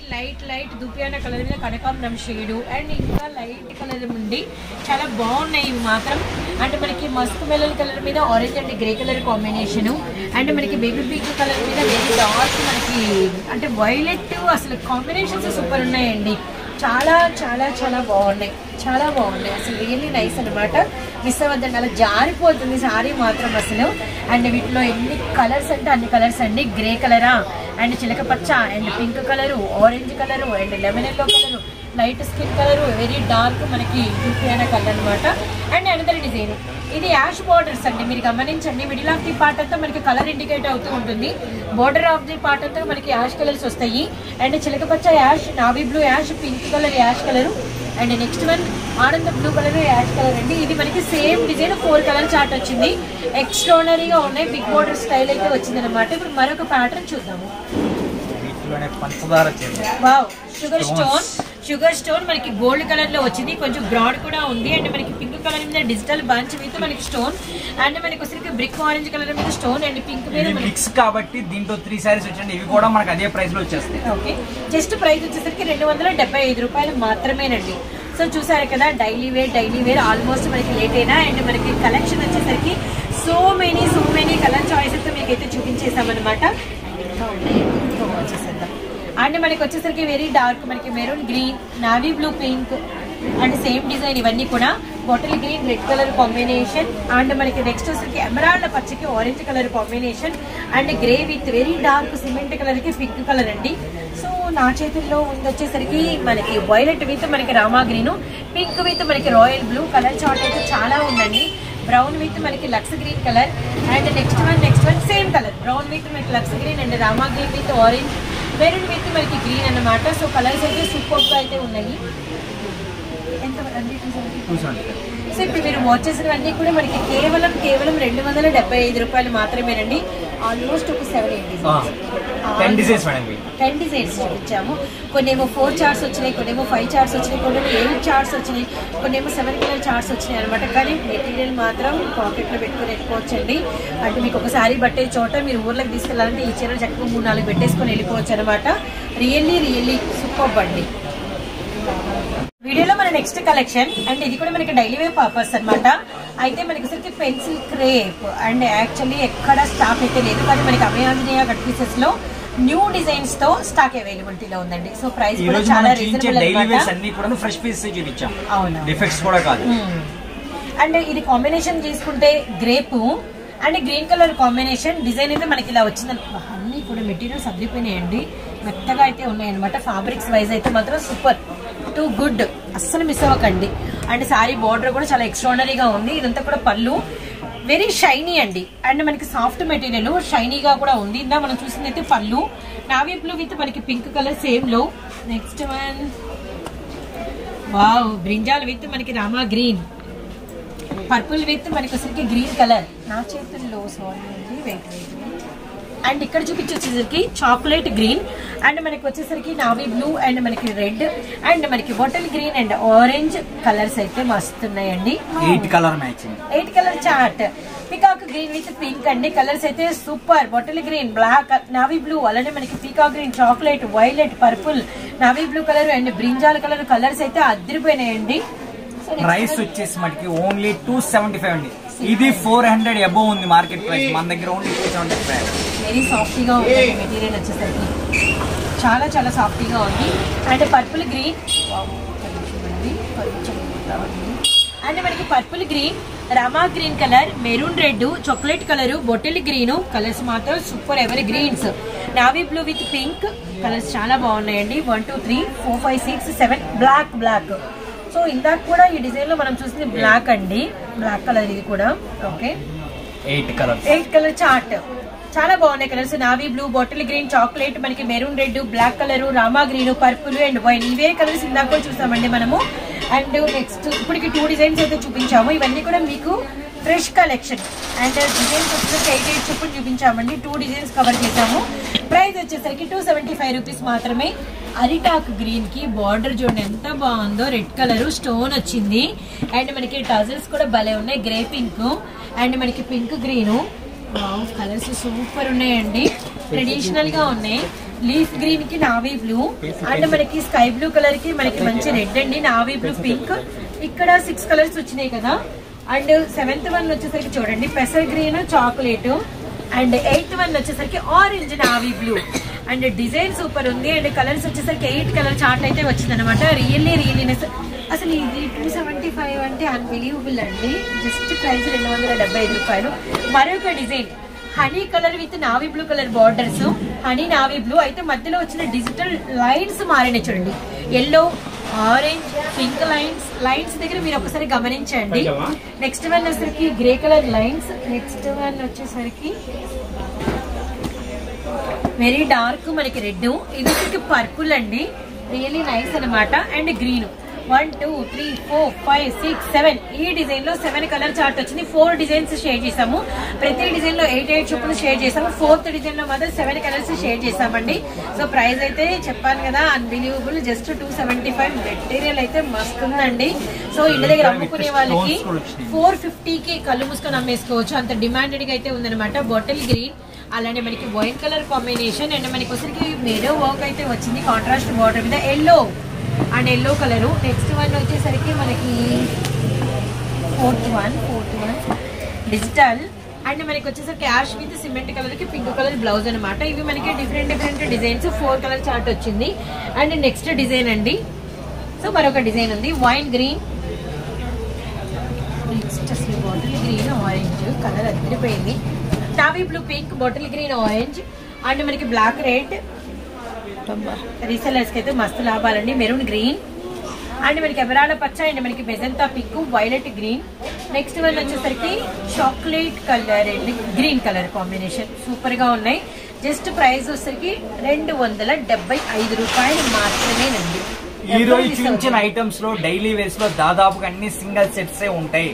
లైట్ దుపియాన కలర్ మీద కనకాంబరం షేడు అండ్ ఇంకా లైట్ కలర్ ఉంది, చాలా బాగున్నాయి ఇవి మాత్రం. అండ్ మనకి మస్క్ మెలన్ కలర్ మీద orange and grey colour combination and మనకి బేబీ పింక్ కలర్ మీద వెరీ డార్క్ మనకి అంటే వైలెట్, అసలు కాంబినేషన్స్ సూపర్ ఉన్నాయండి. చాలా బాగున్నాయి, అసలు రియల్లీ నైస్ అనమాట. మిస్ అవ్వద్దండి, అలా జారిపోతుంది సారీ మాత్రం అసలు. అండ్ వీటిలో ఎన్ని కలర్స్ అంటే అన్ని కలర్స్ అండి. గ్రే కలరా అండ్ చిలక పచ్చ and pink colour, orange colour and lemon yellow colour, light skin colour, very dark మనకి చూపిన కలర్ అనమాట. అండ్ అనదర్ డిజైన్ ఇది యాష్ బోర్డర్స్ అండి, మీరు గమనించండి. మిడిల్ ఆఫ్ ది పార్ట్ అంతా మనకి కలర్ ఇండికేట్ అవుతూ ఉంటుంది. బోర్డర్ ఆఫ్ ది పార్ట్ అంతా మనకి యాష్ కలర్స్ వస్తాయి. అండ్ చిలక పచ్చ ash, navy blue ash, pink colour ash colour and next one ఆనంద బ్లూ కలర్ యాష్ కలర్ అండి. ఇది మనకి సేమ్ డిజైన్ 4 కలర్ చార్ట్ వచ్చింది. ఎక్స్ట్రానరీగా ఉన్నాయి, బిగ్ బోర్డర్ స్టైల్ అయితే వచ్చింది అనమాట. ఇప్పుడు మరొక ప్యాటర్న్ చూద్దాము. వావ్, షుగర్ స్టోన్ మనకి గోల్డ్ కలర్ లో వచ్చింది, కొంచెం బ్రాడ్ కూడా ఉంది. అండ్ మనకి పింక్ కలర్ మీద డిజిటల్ బంచ్ విత్ మనకి స్టోన్ అండ్ మనకి వచ్చేసరికి బ్రిక్ ఆరెంజ్ కలర్ మీద స్టోన్ అండ్ పింక్ మీద మిక్స్ కాబట్టి దీంట్లో 3 సారీస్ వచ్చండి. ఇవి కూడా మనకి అదే ప్రైస్ లో వచ్చేస్తాయి. ఓకే, జస్ట్ ప్రైస్ వచ్చేసరికి 275 రూపాయలు మాత్రమేనండి. సో చూసారు కదా, డైలీ వేర్ ఆల్మోస్ట్ మనకి లేట్ అయినా. అండ్ మనకి కలెక్షన్ వచ్చేసరికి సో మెనీ కలర్ చాయిసెస్ మీకైతే చూపించేసామన్నమాట. అండ్ మనకి వచ్చేసరికి వెరీ డార్క్ మనకి maroon green, navy blue pink and same design, ఇవన్నీ కూడా bottle green red colour combination. And మనకి నెక్స్ట్ వచ్చేసరికి ఎమరాల్డ్ పచ్చకి orange colour combination and grey with very dark cement colour కి పింక్ కలర్ అండి. సో నా చేతుల్లో ఉంది వచ్చేసరికి మనకి వైలెట్ విత్ మనకి రామా గ్రీన్, పింక్ విత్ మనకి రాయల్ బ్లూ కలర్ చార్ట్ అయితే చాలా ఉందండి. బ్రౌన్ విత్ మనకి lux green colour and next one same colour brown with మనకి lux green and Rama green with orange, maroon with మనకి గ్రీన్ అన్నమాట. సో కలర్స్ అయితే సూపర్ గా అయితే ఉన్నాయి. సో ఇప్పుడు మీరు వాచ్ చేసినవన్నీ కూడా మనకి కేవలం 275 రూపాయలు మాత్రమేనండి. ఆల్మోస్ట్ ఒక 7-8 డిజైన్స్ చూపించాము. కొన్నేమో 4 చార్ట్స్ వచ్చినాయి, కొన్నేమో 5 చార్ట్స్ వచ్చినాయి, కొన్నేమో 8 చార్ట్స్ వచ్చినాయి, కొన్నేమో 7 కలర్ చార్ట్స్ వచ్చినాయి అనమాట. కానీ మెటీరియల్ మాత్రం పాకెట్లో పెట్టుకుని వెళ్ళిపోవచ్చండి. అంటే మీకు ఒకసారి బట్టే చోట మీరు ఊర్లోకి తీసుకెళ్ళాలంటే ఈ చీర చక్కగా 3-4 పెట్టేసుకొని వెళ్ళిపోవచ్చు అనమాట. రియల్లీ సూపర్ అండి. వీడియోలో మన నెక్స్ట్ కలెక్షన్ అండ్ ఇది కూడా మనకి డైలీ వేర్ పర్పస్ అనమాట. అయితే మనకి వచ్చరికి పెన్సిల్ క్రేప్ అండ్ యాక్చువల్లీ ఎక్కడ స్టాక్ అయితే లేదు, కానీ మనకి అభయ ఆంజనేయ కట్ పీసెస్ లో న్యూ డిజైన్స్ తో స్టాక్ అవైలబిలిటీలో ఉందండి. సో ప్రైస్ కూడా చాలా రీజనబుల్ అన్నమాట. ఫ్రెష్ పీస్ చూపించాం, అవును, డిఫెక్ట్స్ కూడా కాదు. అండ్ ఇది కాంబినేషన్ తీసుకుంటే grape and green colour combination design అయితే మనకి ఇలా వచ్చింది. అన్ని కూడా మెటీరియల్స్ అదిరిపోయినాయండి, మెత్తగా అయితే ఉన్నాయన్నమాట. ఫ్యాబ్రిక్స్ వైజ్ అయితే మాత్రం సూపర్, టూ గుడ్, అస్సలు మిస్ అవ్వకండి. అండ్ సారీ బార్డర్ కూడా చాలా ఎక్స్ట్రాడనరీగా ఉంది. ఇదంతా కూడా పళ్ళు వెరీ షైనీ అండి, అండ్ మనకి సాఫ్ట్ మెటీరియల్ షైనీగా కూడా ఉంది. ఇందా మనం చూసింది అయితే పళ్ళు నావీ బ్లూ విత్ మనకి పింక్ కలర్ సేమ్ లో. Next one wow, brinjal with మనకి రామా గ్రీన్, పర్పుల్ విత్ మనకి వచ్చేసరికి గ్రీన్ కలర్. నా చేతుల్లో సారీ అండి, వెయిట్ వెయిట్. అండ్ ఇక్కడ చూపించేసరికి చాక్లెట్ గ్రీన్ అండ్ మనకి వచ్చేసరికి నావీ బ్లూ అండ్ మనకి రెడ్ అండ్ మనకి bottle green and orange colours అయితే మస్తున్నాయండి. 8 colour matching, 8 colour chart. Peacock green with pink అండి, కలర్స్ అయితే super. Bottle green, black, navy blue, అలానే మనకి peacock green, chocolate, violet, purple, navy blue colour and brinjal colour colours అయితే అదిరిపోయినాయండి. Price వచ్చేసి మనకి ఓన్లీ 275 అండి. ఇది 400 అబోవ్ ఉంది మార్కెట్ ప్రైస్, మన దగ్గర ఓన్లీ 275. వెరీ సాఫ్టీగా ఉంది మెటీరియల్ వచ్చేసరికి, చాలా చాలా సాఫ్టీగా ఉంది. అండ్ పర్పుల్ గ్రీన్ అండ్ మనకి purple green, Rama green colour, maroon red, chocolate colour, bottle green colours మాత్రం super evergreens. Navy blue with pink colours చాలా బాగున్నాయండి. 1 2 3 4 5 6 7 బ్లాక్ బ్లాక్. సో ఇందాక కూడా ఈ డిజైన్ లో మనం చూసింది బ్లాక్ అండి, బ్లాక్ కలర్ ఇది కూడా. ఓకే, 8 కలర్ చార్ట్, చాలా బాగున్నాయి colours. Navy blue, bottle green, chocolate, మనకి maroon red, black colour, Rama green, purple and white, ఇవే కలర్స్ ఇందాక కూడా చూసామండి మనము. అండ్ నెక్స్ట్ ఇప్పటికి 2 డిజైన్స్ అయితే చూపించాము. ఇవన్నీ కూడా మీకు ఫ్రెష్ కలెక్షన్ అండ్ డిజైన్స్ వచ్చేసరికి 8 చొప్పులు చూపించామండి. 2 డిజైన్స్ కవర్ చేసాము. ప్రైస్ వచ్చేసరికి 275 రూపీస్ మాత్రమే. అరిటాక్ గ్రీన్ కి బార్డర్ చూడండి ఎంత బాగుందో, రెడ్ కలర్ స్టోన్ వచ్చింది అండ్ మనకి టజల్స్ కూడా భలే ఉన్నాయి. గ్రే పింక్ అండ్ మనకి పింక్ గ్రీన్, కలర్స్ సూపర్ ఉన్నాయండి, ట్రెడిషనల్ గా ఉన్నాయి. లీఫ్ గ్రీన్ కి నావీ బ్లూ అండ్ మనకి స్కై బ్లూ కలర్ కి మనకి మంచి రెడ్ అండి, నావీ బ్లూ, పింక్. ఇక్కడ 6 కలర్స్ వచ్చినాయి కదా. అండ్ 7th వన్ వచ్చేసరికి చూడండి పెసర్ green, chocolate and 8th one వచ్చేసరికి orange, navy blue. And design super ఉంది. అండ్ కలర్స్ వచ్చేసరికి 8 కలర్ చార్ట్ అయితే వచ్చింది అనమాట. రియల్లీ అసలు ఇది 275 అంటే అన్బిలీవబుల్ అండి. జస్ట్ ప్రైస్ 275 రూపాయలు. మరొక design honey colour with navy blue colour borders, honey navy blue అయితే మధ్యలో వచ్చిన డిజిటల్ లైన్స్ మారినాయి చూడండి. ఎల్లో, ఆరెంజ్, పింక్ లైన్స్ దగ్గర మీరు ఒకసారి గమనించండి. నెక్స్ట్ వన్ వచ్చేసరికి grey colour lines. Next one వచ్చేసరికి వెరీ డార్క్ మనకి రెడ్, ఇది వచ్చేసరికి పర్పుల్ అండి, రియల్లీ నైస్ అనమాట. And green. 1 2 3 4 5 6 7 ఈ డిజైన్ లో 7 కలర్ చార్ట్ వచ్చింది. 4 డిజైన్స్ షేర్ చేసాము. ప్రతి డిజైన్ లో 8 చొప్పులు షేర్ చేసాము. 4th డిజైన్ లో మాత్రం 7 కలర్స్ షేర్ చేసామండి. సో ప్రైస్ అయితే చెప్పాను కదా అన్బిలీవబుల్, జస్ట్ 275. మెటీరియల్ అయితే మస్తు ఉందండి. సో ఇంటి దగ్గర అమ్ముకునే వాళ్ళకి 450కి కళ్ళు మూసుకొని అమ్మేసుకోవచ్చు, అంత డిమాండెడ్ గా అయితే ఉందన్నమాట. బాటిల్ గ్రీన్ అలానే మనకి వైట్ కలర్ కాంబినేషన్ అండ్ మనకి వచ్చరికి మేడో వర్క్ అయితే వచ్చింది కాంట్రాస్ట్ బార్డర్ మీద, yellow and yellow colour. Next one వచ్చేసరికి మనకి 4th వన్ డిజిటల్ అండ్ మనకి వచ్చేసరికి యాష్ విత్ సిమెంట్ కలర్ కి పింక్ కలర్ బ్లౌజ్ అనమాట. ఇవి మనకి డిఫరెంట్ డిజైన్స్. 4 కలర్ చార్ట్ వచ్చింది. అండ్ నెక్స్ట్ డిజైన్ అండి, సో మరొక డిజైన్ ఉంది వైన్ గ్రీన్. నెక్స్ట్ అసలు బాటిల్ గ్రీన్ ఆరెంజ్ కలర్ అదిరిపోయింది. Navy blue pink, bottle green orange and మనకి బ్లాక్ రెడ్. రీసెలర్స్ కి అయితే మస్తు లాభాలండి. మెరూన్ గ్రీన్ అండ్ మనకి ఎమరాల్డ్ పచ్చ అండ్ మనకి magenta pink, violet green. Next one వచ్చేసరికి chocolate colour and green colour combination super గా ఉన్నాయి. జస్ట్ ప్రైస్ వచ్చేసరికి 275 రూపాయలు మాత్రమేనండి. ఈ రోజు చూపించిన ఐటమ్స్ లో డైలీ వేర్స్ లో దాదాపుగా అన్ని సింగిల్ సెట్స్ ఉంటాయి.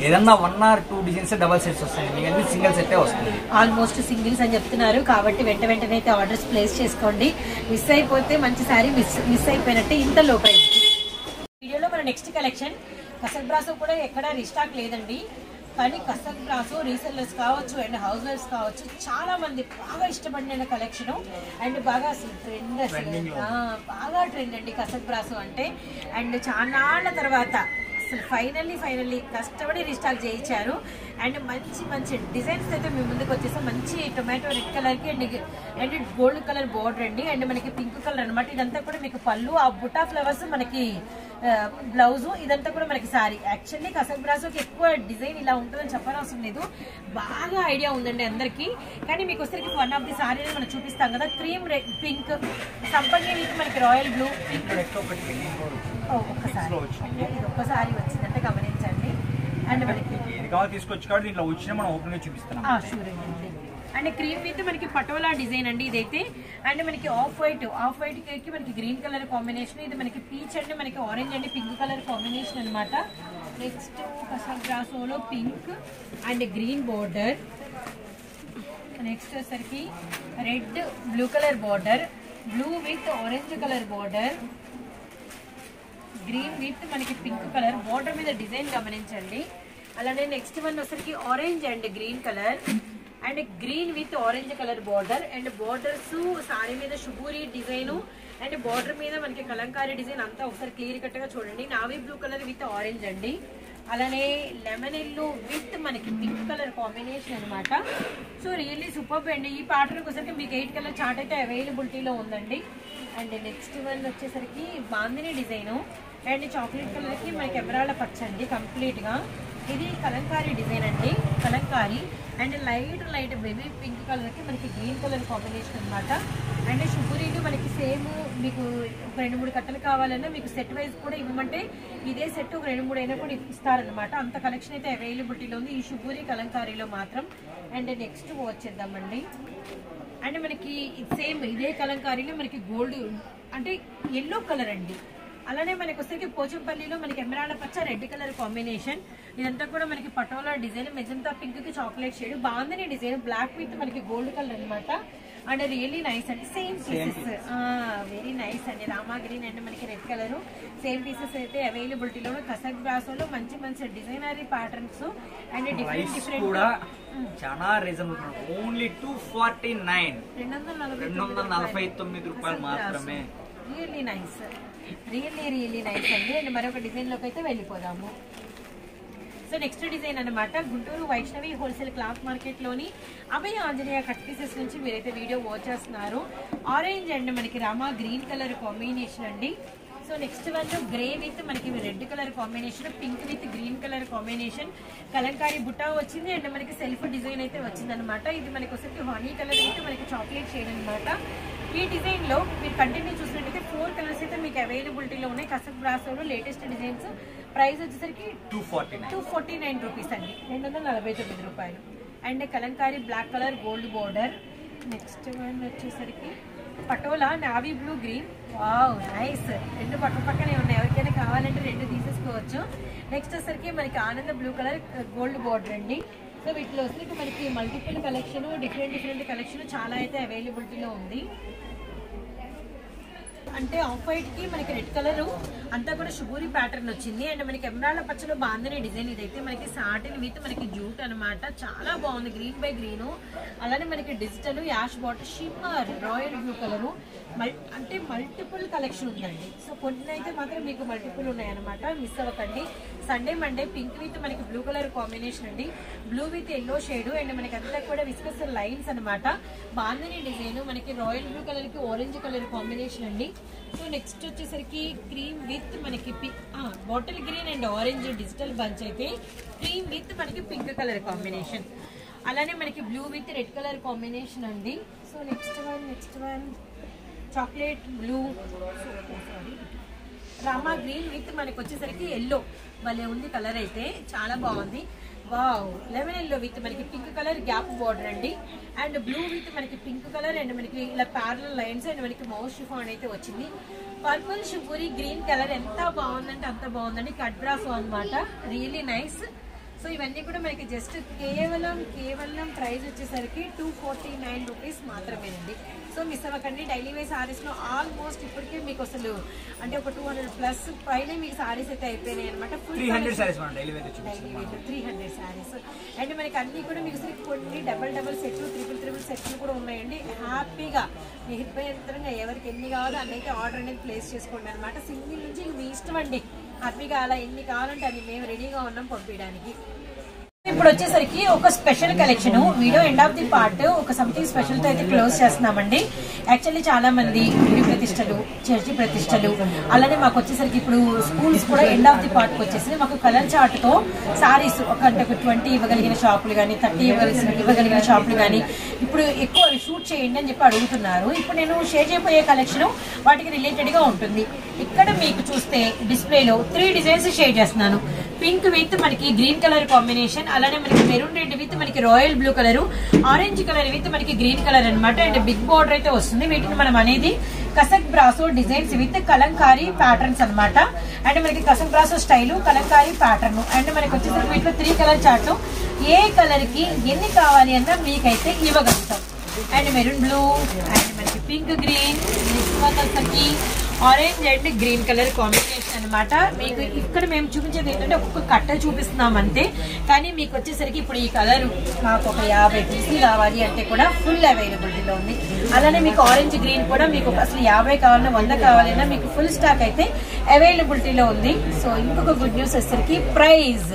ఏదన్నా 1 or 2 డిజైన్స్ డబల్ సెట్స్ వస్తాయి, అన్ని సింగిల్ సెట్ వస్తుంది. ఆల్మోస్ట్ సింగిల్స్ అని చెప్తున్నారు కాబట్టి వెంటనే అయితే ఆర్డర్స్ ప్లేస్ చేసుకోండి. మిస్ అయిపోతే మంచి శారీ మిస్ అయిపోయినట్టే ఇంత లో ప్రైస్. వీడియోలో మన నెక్స్ట్ కలెక్షన్ కసక్ బ్రాసో కూడా ఎక్కడ రీస్టాక్ లేదండి, కానీ కసక్ బ్రాసో రీసెల్లర్స్ కావచ్చు అండ్ హౌస్ వైఫ్స్ కావచ్చు చాలా మంది బాగా ఇష్టపడిన కలెక్షన్ అండ్ బాగా అసలు బాగా ట్రెండ్ అండి కసక్ బ్రాసో అంటే. అండ్ చాలా తర్వాత అసలు ఫైనల్లీ కష్టపడి రీస్టాక్ చేయించారు. అండ్ మంచి డిజైన్స్ అయితే మేము ముందుకు వచ్చేసాం. మంచి టొమాటో రెడ్ కలర్ కి అండ్ గోల్డ్ కలర్ బోర్డర్ అండి. అండ్ మనకి పింక్ కలర్ అనమాట. ఇదంతా కూడా మీకు పళ్ళు, ఆ బుటా ఫ్లవర్స్ మనకి బ్లౌజ్, ఇదంతా కూడా మనకి సారీ. యాక్చువల్లీ కసక్ బ్రాసోకి ఎక్కువ డిజైన్ ఇలా ఉంటుందని చెప్పనవసరం లేదు, బాగా ఐడియా ఉందండి అందరికి. కానీ మీకు వచ్చరికి వన్ ఆఫ్ ది సారీ మనం చూపిస్తాం కదా, క్రీమ్ రెడ్ పింక్ సంపంగి విత్ మనకి రాయల్ బ్లూ పింక్. ఒక్కసారి వచ్చిందంటే గమనించండి. అండ్ మనకి తీసుకొచ్చి కాబట్టి దీంట్లో వచ్చిన మనం ఓపెన్ గా చూపిస్తాం. అండ్ క్రీమ్ విత్ మనకి పటోలా డిజైన్ అండి ఇదైతే. అండ్ మనకి ఆఫ్ వైట్ కి మనకి గ్రీన్ కలర్ కాంబినేషన్, ఇది మనకి పీచ్ అండి, మనకి ఆరెంజ్ అండి, పింక్ కలర్ కాంబినేషన్ అనమాట. నెక్స్ట్ కసక్ బ్రాసోలో pink and green border. Next వచ్చేసరికి red blue colour border, blue with orange colour border, green with మనకి పింక్ కలర్ బోర్డర్ మీద డిజైన్ గమనించండి. అలానే నెక్స్ట్ వన్ వచ్చరికి orange and green colour and green with orange colour border. And borders sorry మీద shibori design and border మీద మనకి Kalamkari design అంతా ఒకసారి క్లియర్ కట్ గా చూడండి. Navy blue colour with orange అండి. అలానే లెమన్ ఎల్లో విత్ మనకి పింక్ కలర్ కాంబినేషన్ అనమాట. సో రియల్లీ సూపర్ అండి. ఈ ప్యాటర్న్ వచ్చేసరికి మీకు 8 కలర్ చార్ట్ అయితే అవైలబిలిటీలో ఉందండి. అండ్ నెక్స్ట్ వన్ వచ్చేసరికి bandhani design and chocolate colour కి మనకి ఎమరాల్డ్ పచ్చ అండి కంప్లీట్ గా. ఇది కలంకారీ డిజైన్ అండి, Kalamkari. And light baby pink colour కి మనకి గ్రీన్ కలర్ కాంబినేషన్ అనమాట. అండ్ షుబూరీలు మనకి సేమ్ మీకు ఒక 2-3 కట్టలు కావాలన్నా మీకు సెట్ వైజ్ కూడా ఇవ్వమంటే ఇదే సెట్ ఒక 2-3 అయినా కూడా ఇస్తారనమాట. అంత కలెక్షన్ అయితే అవైలబిలిటీలో ఉంది ఈ షుబూరీ కలంకారీలో మాత్రం. అండ్ నెక్స్ట్ వచ్చేద్దామండి. అండ్ మనకి సేమ్ ఇదే కలంకారీలో మనకి గోల్డ్ అంటే ఎల్లో కలర్ అండి. అలానే మనకి వచ్చేసరికి పోచంపల్లిలో మనకి ఎమరాల్డ్ పచ్చ రెడ్ కలర్ కాంబినేషన్. ఇదంతా కూడా మనకి పటోలా డిజైన్, మెజంతా పింక్ కి chocolate shade, bandhani design black with మనకి గోల్డ్ కలర్ అనమాట. అండ్ రియల్లీ నైస్ అండి, సేమ్ పీసెస్ వెరీ నైస్ అండి. రామా గ్రీన్ అండ్ మనకి రెడ్ కలర్ సేమ్ పీసెస్ అయితే అవైలబిలిటీలో. కసక్ బ్రాసోలో మంచి డిజైనరీ ప్యాటర్న్స్ అండ్ డిఫరెంట్ కూడా చాలా రీజనబుల్, ఓన్లీ 249 249 రూపాయలు మాత్రమే. రియల్లీ నైస్ అండి. అండ్ మరొక డిజైన్ లోకి అయితే వెళ్ళిపోదాము. సో నెక్స్ట్ డిజైన్ అనమాట Guntur Vaishnavi wholesale cloth market లోని అభయ ఆంజనేయ కట్ పీసెస్ నుంచి మీరైతే వీడియో వాచ్ చేస్తున్నారు. ఆరెంజ్ అండ్ మనకి రామా గ్రీన్ కలర్ కాంబినేషన్ అండి. So next one grey with మనకి red colour combination, pink with green colour combination, kalamkari బుట్టా వచ్చింది అండ్ మనకి సెల్ఫ్ డిజైన్ అయితే వచ్చింది అనమాట. ఇది మనకి వచ్చేసి హనీ కలర్ విత్ మనకి చాక్లెట్ షేడ్ అనమాట. ఈ డిజైన్ లో మీరు కంటిన్యూ చూసినట్టయితే 4 కలర్స్ అయితే మీకు అవైలబిలిటీలో ఉన్నాయి. కసక్ బ్రాసోలో లేటెస్ట్ డిజైన్స్. ప్రైస్ వచ్చేసరికి 249 రూపీస్ అండి, 249 రూపాయలు. And kalamkari black colour gold border. Next one వచ్చేసరికి patola navy blue green. Wow nice, 2 పక్కనే ఉన్నాయి, ఎవరికైనా కావాలంటే 2 తీసేసుకోవచ్చు. నెక్స్ట్ వచ్చేసరికి మనకి ఆనంద బ్లూ కలర్ గోల్డ్ బోర్డర్ అండి. సో వీటిలో వచ్చేసరికి మనకి మల్టిపుల్ కలెక్షన్, డిఫరెంట్ కలెక్షన్ చాలా అయితే అవైలబిలిటీలో ఉంది. అంటే ఆఫ్ వైట్ కి మనకి రెడ్ కలర్ అంతా కూడా షుబూరి ప్యాటర్న్ వచ్చింది. అండ్ మనకి ఎమరాల్డ్ పచ్చలో బాందిని డిజైన్. ఇదైతే మనకి సాటిన్ విత్ మనకి జూట్ అనమాట, చాలా బాగుంది, గ్రీన్ బై గ్రీన్. అలానే మనకి digital ash bottle shimmer royal blue colour. అంటే మల్టిపుల్ కలెక్షన్ ఉందండి. సో కొన్ని అయితే మాత్రం మీకు మల్టిపుల్ ఉన్నాయన్నమాట, మిస్ అవ్వకండి. సండే మండే పింక్ విత్ మనకి బ్లూ కలర్ కాంబినేషన్ అండి, blue with yellow shade. And మనకి అంతా కూడా విస్కస్ లైన్స్ అనమాట. బాందిని డిజైన్ మనకి రాయల్ బ్లూ కలర్ కి ఆరెంజ్ కలర్ కాంబినేషన్ అండి. సో నెక్స్ట్ వచ్చేసరికి క్రీమ్ విత్ మనకి bottle green and orange digital bunch అయితే క్రీమ్ విత్ మనకి పింక్ కలర్ కాంబినేషన్. అలానే మనకి blue with red colour combination అండి. So next one chocolate blue, Rama green with మనకి వచ్చేసరికి ఎల్లో. భలే ఉంది కలర్ అయితే, చాలా బాగుంది. వావ్, లెమన్ ఎల్లో విత్ మనకి పింక్ కలర్ గ్యాప్ బార్డర్ అండి. అండ్ బ్లూ విత్ మనకి పింక్ కలర్ అండ్ మనకి ఇలా ప్యారలల్ లైన్స్ అండ్ మనకి మౌస్ షిఫాన్ అయితే వచ్చింది. పర్పుల్ షుబూరి గ్రీన్ కలర్ ఎంత బాగుందంటే అంత బాగుందండి, కట్ బ్రాసో అనమాట, రియల్లీ నైస్. సో ఇవన్నీ కూడా మనకి జస్ట్ కేవలం ప్రైస్ వచ్చేసరికి 249 రూపీస్ మాత్రమేనండి. సో మిస్ అవ్వకండి. డైలీ వేర్ సారీస్ లో ఆల్మోస్ట్ ఇప్పటికే మీకు అసలు అంటే ఒక 200+ పైన మీకు సారీస్ అయితే అయిపోయినాయి అనమాట. 300 సారీస్. అండ్ మనకి అన్ని కూడా మీకు కొన్ని డబల్ సెట్లు, ట్రిపుల్ సెట్లు కూడా ఉన్నాయండి. హ్యాపీగా నిర్భయంతరంగా ఎవరికి ఎన్ని కావాలో అన్నైతే ఆర్డర్ అనేది ప్లేస్ చేసుకోండి అనమాట. సింగిల్ నుంచి మీ ఇష్టం అండి, హ్యాపీగా అలా ఎన్ని కావాలంటే అన్ని మేము రెడీగా ఉన్నాం పంపించడానికి. ఇప్పుడు వచ్చేసరికి ఒక special collection video end of the part ఒక సంథింగ్ స్పెషల్ తో అయితే క్లోజ్ చేస్తున్నామండి. యాక్చువల్లీ చాలా మంది గుడి ప్రతిష్టలు, చర్చి ప్రతిష్టలు, అలానే మాకు వచ్చేసరికి ఇప్పుడు స్కూల్స్ కూడా ఎండ్ ఆఫ్ ది పార్ట్ వచ్చేసి మాకు కలర్ చార్ట్ తో సారీస్ ఒక 20 ఇవ్వగలిగిన షాపులు కానీ 30 ఇవ్వగలిగిన షాపులు కానీ ఇప్పుడు ఎక్కువ షూట్ చేయండి అని చెప్పి అడుగుతున్నారు. ఇప్పుడు నేను షేర్ చేయబోయే కలెక్షన్ వాటికి రిలేటెడ్ గా ఉంటుంది. ఇక్కడ మీకు చూస్తే డిస్ప్లేలో 3 డిజైన్స్ షేర్ చేస్తున్నాను. పింక్ విత్ మనకి గ్రీన్ కలర్ కాంబినేషన్, అలానే మనకి మెరూన్ రెడ్ విత్ మనకి royal blue colour, orange colour with మనకి గ్రీన్ కలర్ అనమాట. అండ్ బిగ్ బోర్డర్ అయితే వస్తుంది. వీటిని మనం అనేది Kasak brasso designs with kalamkari patterns అనమాట. అండ్ మనకి Kasak brasso style, kalamkari pattern. And మనకి వచ్చేసరికి వీటిలో 3 కలర్ చార్ట్ ఏ కలర్ కి ఎన్ని కావాలి అన్న మీకైతే ఇవ్వగలుగుతాం. అండ్ మెరూన్ బ్లూ అండ్ మనకి పింక్ గ్రీన్, నెక్స్ట్ వన్ వచ్చేసరికి orange and green colour combination అనమాట. మీకు ఇక్కడ మేము చూపించేది ఏంటంటే ఒక్కొక్క కట్ట చూపిస్తున్నాం అంతే. కానీ మీకు వచ్చేసరికి ఇప్పుడు ఈ కలర్ మాకు ఒక 50 పీసులు కావాలి అంటే కూడా ఫుల్ అవైలబిలిటీలో ఉంది. అలానే మీకు ఆరెంజ్ గ్రీన్ కూడా మీకు అసలు 50 కావాలన్నా 100 కావాలన్నా మీకు ఫుల్ స్టాక్ అయితే అవైలబిలిటీలో ఉంది. సో ఇంకొక గుడ్ న్యూస్ వచ్చేసరికి ప్రైస్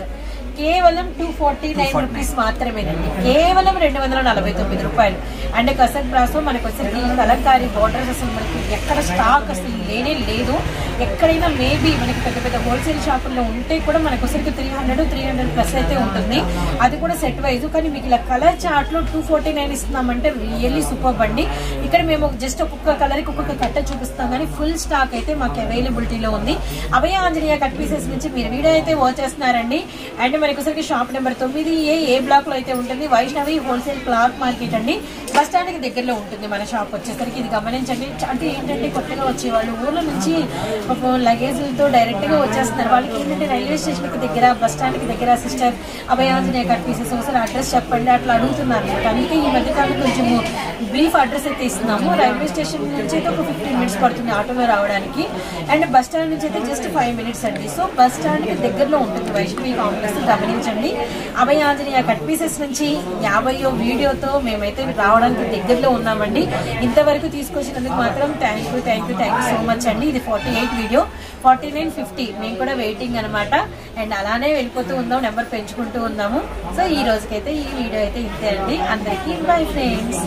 కేవలం 249 రూపీస్ మాత్రమేనండి. కేవలం 249 రూపాయలు. అండ్ కసక్ బ్రాసో మనకు వచ్చేసరికి కలంకారీ బోర్డర్స్ అసలు మనకి ఎక్కడ స్టాక్ అసలు లేనే లేదు. ఎక్కడైనా మేబీ మనకి పెద్ద పెద్ద హోల్సేల్ షాపుల్లో ఉంటే కూడా మనకు వచ్చేసరికి 300 ప్లస్ అయితే ఉంటుంది. అది కూడా సెట్ వైజ్. కానీ మీకు ఇలా కలర్ చార్ట్ లో 249 ఇస్తున్నామంటే రియల్లీ సూపర్ అండి. ఇక్కడ మేము జస్ట్ ఒక్కొక్క కలర్ కి ఒక్కొక్క కట్ట చూపిస్తాం కానీ ఫుల్ స్టాక్ అయితే మాకు అవైలబిలిటీలో ఉంది. అభయ ఆంజనేయ కట్ పీసెస్ నుంచి మీరు వీడియో అయితే వాచ్ చేస్తున్నారండి. అండ్ మనకి వచ్చేసరికి షాప్ నెంబర్ 9A బ్లాక్ లో అయితే ఉంటుంది. వైష్ణవి హోల్సేల్ క్లాత్ మార్కెట్ అండి. బస్ స్టాండ్ కి దగ్గరలో ఉంటుంది మన షాప్ వచ్చేసరికి. ఇది గమనించండి. అంటే ఏంటంటే కొత్తగా వచ్చేవాళ్ళు ఊర్ల నుంచి లగేజ్లతో డైరెక్ట్ గా వచ్చేస్తున్నారు. వాళ్ళకి ఏంటంటే రైల్వే స్టేషన్ కి దగ్గర, బస్ స్టాండ్ కి దగ్గర సిస్టర్ అభయాంజనేయ కట్ పీసెస్ ఒకసారి అడ్రస్ చెప్పండి అట్లా అడుగుతున్నారు. అందుకే ఈ మధ్యకాలం కొంచెం బ్రీఫ్ అడ్రస్ అయితే ఇస్తున్నాము. రైల్వే స్టేషన్ నుంచి అయితే ఒక 15 మినిట్స్ పడుతుంది ఆటోలో రావడానికి. అండ్ బస్ స్టాండ్ నుంచి అయితే జస్ట్ 5 మినిట్స్ అండి. సో బస్ స్టాండ్ కి దగ్గరలో ఉంటుంది వైష్ణవి కాంప్లెక్స్. గమనించండి. అభయాంజనేయ కట్ పీసెస్ నుంచి 50వ వీడియోతో మేమైతే రావడానికి దగ్గరలో ఉన్నామండి. ఇంతవరకు తీసుకొచ్చినందుకు మాత్రం థ్యాంక్ యూ సో మచ్ అండి. ఇది 48 వీడియో, 49, 50 మేము కూడా వెయిటింగ్ అనమాట. అండ్ అలానే వెళ్ళిపోతూ ఉందాం, నెంబర్ పెంచుకుంటూ ఉందాము. సో ఈ రోజుకైతే ఈ వీడియో అయితే ఇంతే అండి. అందరికీ బై ఫ్రెండ్స్.